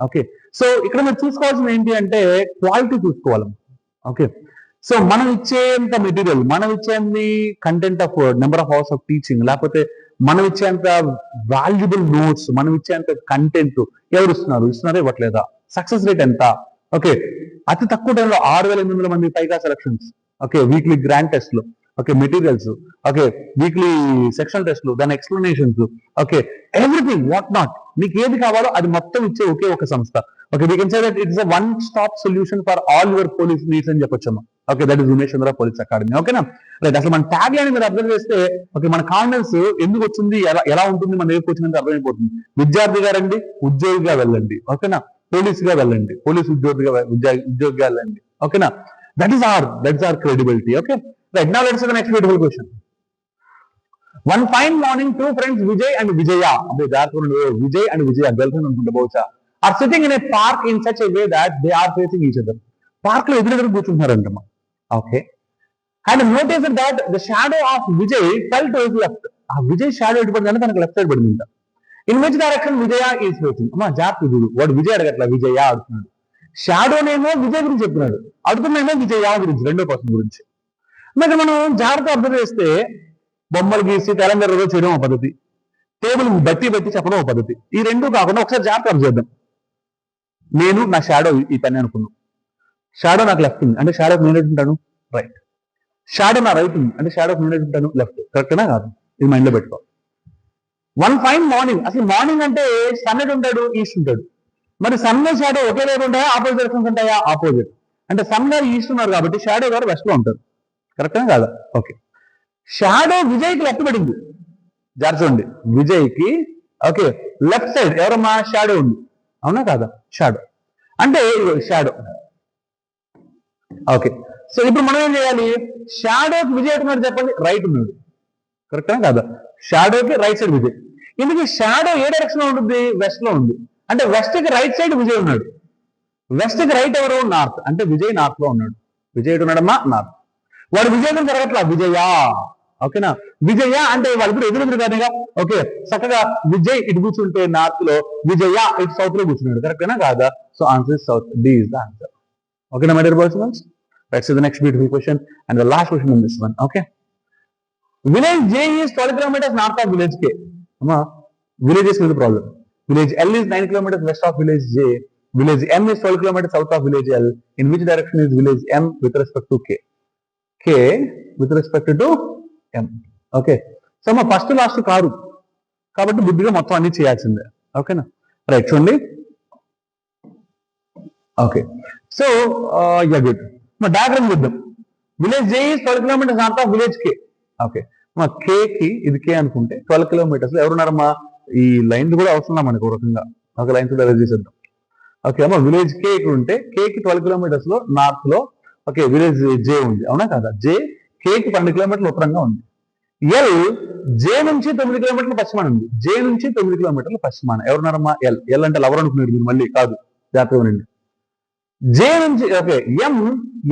Okay, so ఇక్కడ మీరు చూసుకోవాల్సింది ఏంటి అంటే క్వాలిటీ చూసుకోవాలి. ఓకే, సో మనం ఇచ్చేంత మెటీరియల్, మనం ఇచ్చేంత content of number of hours of teaching, లేకపోతే మనం ఇచ్చేంత వాల్యుబుల్ నోట్స్, మనం ఇచ్చేంత కంటెంట్ ఎవరు ఇస్తున్నారో ఇవ్వట్లేదా, సక్సెస్ రేట్ ఎంత. ఓకే, అతి తక్కువ టైంలో 6,800 మంది పైగా సెలక్షన్స్. ఓకే, వీక్లీ గ్రాండ్ టెస్ట్లు, okay, materials, okay, weekly sectional టెస్ట్లు, దాని explanations, okay, everything what not, మీకు ఏది కావాలో అది మొత్తం ఇచ్చే ఒకే ఒక సంస్థ. Okay, we can say that it's a one stop solution for all your police needs అని చెప్పొచ్చమ్మా. Okay, that is UmeshChandra police academy. ఓకేనా, రైట్. అసలు మన ట్యాగ్ లైన్ మీరు అబ్జర్వ్ చేస్తే, ఓకే, మన కాన్ఫిడెన్స్ ఎందుకు వచ్చింది, ఎలా ఉంటుంది, మన దగ్గరకు వచ్చిందంటే అర్థమైపోతుంది. విద్యార్థిగా రండి, ఉద్యోగిగా వెళ్ళండి. ఓకేనా, పోలీస్ గా వెళ్ళండి, పోలీస్ ఉద్యోగిగా వెళ్ళండి. ఓకేనా, that is our credibility. Okay, right. Now let's see the next beautiful question. One fine morning, two friends Vijay and Vijaya, Vijay and Vijaya, girlfriend అనుకుంటా బహుశా, are sitting in a park in such a way that they are facing each other. Park లో ఎదురెదురు కూర్చుంటున్నారంటమ్మా. Okay, and notice that the shadow of Vijay fell to his left. ఆ విజయ్ షాడో ఎటు పడిందంటే తనకు లెఫ్ట్ సైడ్ పడింది. In which direction Vijaya is facing. అమ్మా జాగ్రత్త చూడు, వాడు విజయ్ అడగట్లా, విజయ అడుగుతున్నాడు. షాడోనేమో విజయ్ గురించి చెప్తున్నాడు, అడుగుతున్నామో విజయ గురించి, రెండో పర్సన్ గురించి. మరి మనం జాగ్రత్త అబ్జర్వ్ చేస్తే బొమ్మలు గీసి తెలంగాణ చేయడం ఒక పద్ధతి, టేబుల్ బట్టి చెప్పడం ఒక పద్ధతి. ఈ రెండు కాకుండా ఒకసారి జాగ్రత్త అబ్జర్వ్ చేద్దాం. నేను నా షాడో ఈ పని అనుకున్నాను, షాడో నాకు లెఫ్ట్ ఉంది అంటే షాడోకి నేను ఉంటాను రైట్, షాడో నా రైట్ ఉంది అంటే షాడోకి నేను ఉంటాను లెఫ్ట్. కరెక్టేనా కాదు, ఇది మైండ్ లో పెట్టుకో. వన్ ఫైన్ మార్నింగ్, అసలు మార్నింగ్ అంటే సన్ ఎటు ఉంటాడు, ఈస్ట్ ఉంటాడు. మరి సన్ షాడో ఒకే వైపు ఉంటాయా, ఆపోజిట్ డైరెక్షన్స్ ఉంటాయా, ఆపోజిట్. అంటే సన్ గారు ఈస్ట్ ఉన్నారు కాబట్టి షాడో గారు వెస్ట్ లో ఉంటారు. కరెక్టేనా కాదా? ఓకే, షాడో విజయ్కి లెఫ్ట్ పడింది. జాగ్రత్త, విజయ్కి ఓకే లెఫ్ట్ సైడ్ ఎవరమ్మా షాడో ఉంది, అవునా కాదా? షాడో అంటే షాడో. ఓకే, సో ఇప్పుడు మనం ఏం చేయాలి, షాడోకి విజయ్ ఎట్టున్నాడు చెప్పండి, రైట్ ఉన్నాడు. కరెక్టేనా కాదా? షాడోకి రైట్ సైడ్ విజయ్. ఇందుకు షాడో ఏ డైరెక్షన్ లో ఉంటుంది, వెస్ట్ లో ఉంది. అంటే వెస్ట్ కి రైట్ సైడ్ విజయ్ ఉన్నాడు, వెస్ట్ కి రైట్ ఎవరు, నార్త్. అంటే విజయ్ నార్త్ లో ఉన్నాడు. విజయ్ ఎటు ఉన్నాడమ్మా, నార్త్. వాడు విజయ్ జరగట్లా, విజయ. ఓకేనా, విజయ అంటే వాళ్ళిద్దరు ఎదురుగా. ఓకే, చక్కగా విజయ్ ఇటు కూర్చుంటే నార్త్ లో, విజయ ఇటు సౌత్ లో కూర్చున్నాడు. కరెక్టేనా కాదా? So answer is south, D is the answer. ఓకేనా my dear boys and girls? Let's see the next beautiful question and the last question in this one. Okay, village J is 12 kilometers north of village K. Village is the problem. Village L is 9 kilometers west of village J. Village M is 12 kilometers south of village L. In which direction is village M with respect to K? K with respect to M. Okay, so మా ఫస్ట్ లాస్ట్ కారు కాబట్టి బుద్ధిగా మొత్తం అన్ని చేయాల్సిందే. ఓకేనా, రైట్. చూడండి, ఓకే, సో యా గుడ్. మా డయాగ్రామ్ చూద్దాం. Village J is 12 kilometers north of village K. Okay, మా కే కి ఇది కే అనుకుంటే 12 kilometers లో ఎవరున్నారమ్మా, ఈ లైన్ కూడా అవసరం మనకు ఒక రకంగా. ఒక లైన్ కూడా అరేంజ్ చేసేద్దాం. ఓకే అమ్మా, విలేజ్ కే ఇక్కడ ఉంటే కే కి 12 kilometers లో నార్త్ లో ఓకే విలేజ్ జే ఉంది, అవునా కదా? జే కే కి 12 kilometers ఉత్తరంగా ఉంది. ఎల్ జే నుంచి 9 kilometers పశ్చిమాన ఉంది. జే నుంచి 9 kilometers పశ్చిమాన ఎవరున్నారమ్మా, ఎల్. ఎల్ అంటే లవర్ అనుకున్నారు మీరు, మళ్ళీ కాదు, జాగ్రత్తగా ఉండండి. జే నుంచి ఓకే ఎం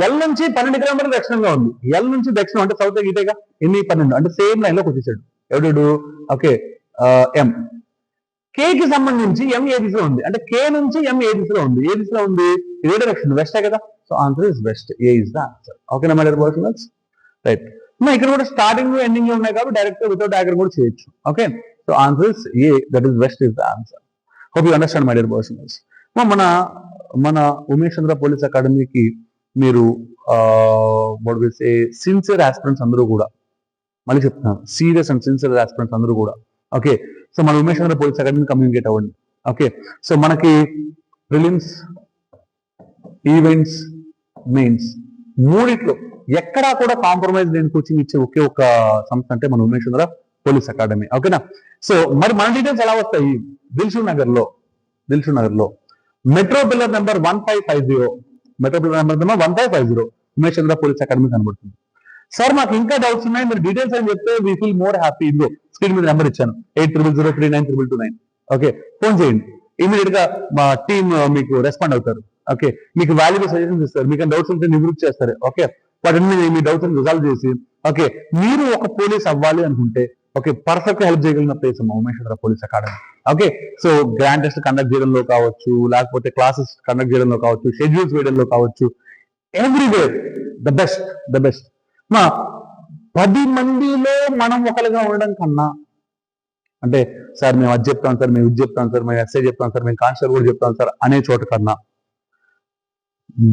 ఎల్ నుంచి 12 kilometers దక్షిణంగా ఉంది. ఎల్ నుంచి దక్షిణం అంటే సౌత్ గీతేగా, ఎన్ని 12 అంటే సేమ్ లైన్ లోకి వచ్చేసాడు. ఎవడు? ఓకే, ఎం. కే కి సంబంధించి ఎం ఏ దిశలో ఉంది అంటే కే నుంచి ఎం ఏ దిశలో ఉంది. ఏ దిశలో ఉంది? ఏ డైరెక్షన్, వెస్టే కదా. So answer is west, A is the answer. ఓకేనా my dear boys and girls? Right. ఇక్కడ కూడా స్టార్టింగ్ ఎండింగ్ ఉన్నాయి కాబట్టి డైరెక్ట్ వితౌట్ డయాగ్రమ్ కూడా చేయొచ్చు. Okay, so answer is A, that is best is the answer. Hope you understand my dear persons. మన ఉమేష్ చంద్ర పోలీస్ అకాడమీకి మీరు సిన్సియర్ ఆస్పిరెంట్స్ అందరూ కూడా, మళ్ళీ చెప్తున్నాను, సీరియస్ అండ్ సిన్సియర్ ఆస్పిరెంట్స్ అందరూ కూడా, ఓకే, సో మన Umesh Chandra police academy communicate అవ్వండి. ఓకే, సో మనకి ప్రిలిమ్స్, ఈవెంట్స్, మెయిన్స్ మూడిట్లో ఎక్కడా కూడా కాంప్రమైజ్ లేని కోచింగ్ ఇచ్చే ఒకే ఒక సంస్థ అంటే మన ఉమేష్ చంద్ర పోలీస్ అకాడమీ. ఓకేనా, సో మరి మన డీటెయిల్స్ ఎలా వస్తాయి? దిల్సుఖ్ నగర్ లో metro pillar number 1550, metro pillar number 1550 Umesh Chandra police academy కనబడుతుంది. సార్ మాకు ఇంకా డౌట్స్ ఉన్నాయి, మీరు డీటెయిల్స్ అని చెప్తే వీ ఫీల్ మోర్ హ్యాపీ. ఇదిగో స్క్రీన్ మీద నెంబర్ ఇచ్చాను, 8003932929. ఓకే, ఫోన్ చేయండి, ఇమీడియట్ గా మా టీమ్ మీకు రెస్పాండ్ అవుతారు. ఓకే, మీకు వాల్యుబుల్ సజెషన్స్ ఇస్తారు, మీకు డౌట్స్ ఉంటే నివృత్తి చేస్తారు. ఓకే, వాటిని మీ డౌట్స్ రిజాల్వ్ చేసి, ఓకే, మీరు ఒక పోలీస్ అవ్వాలి అనుకుంటే, ఓకే, పర్ఫెక్ట్ హెల్ప్ చేయగలిగిన ప్లేస్ అమ్మా Umesh Chandra police academy. Okay, so grand test conduct చేయడంలో కావచ్చు, లేకపోతే క్లాసెస్ కండక్ట్ చేయడంలో కావచ్చు, షెడ్యూల్స్ వేయడంలో కావచ్చు, ఎవ్రీవేర్ ద బెస్ట్. మా 10 మందిలో మనం ఒకరిగా ఉండడం కన్నా, అంటే సార్ మేము అది చెప్తాం సార్, మేము ఇది చెప్తాం సార్, మేము ఎస్ఐ చెప్తాం సార్, మేము కానిస్టేబుల్ కూడా చెప్తాం సార్ అనే చోట కన్నా,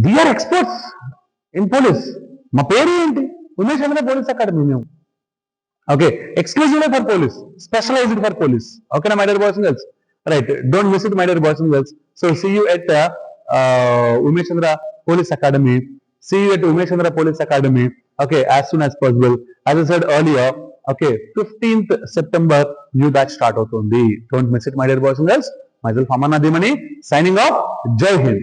వీఆర్ ఎక్స్పర్ట్స్ ఇన్ పోలీస్. మా పేరు ఏంటి? ఉమేష్ చంద్ర పోలీస్ అకాడమీ మేము. Okay, exclusively for police, specialised for police. ఓకేనా my dear boys and girls? Right, don't miss it my dear boys and girls. So see you at Umesh Chandra police academy. See you at Umesh Chandra Police Academy, okay, as soon as possible. As I said earlier, okay, 15th September new batch start అవుతుంది. Don't miss it, my dear boys and girls. Myself Amarnadh signing off. Jai Hind.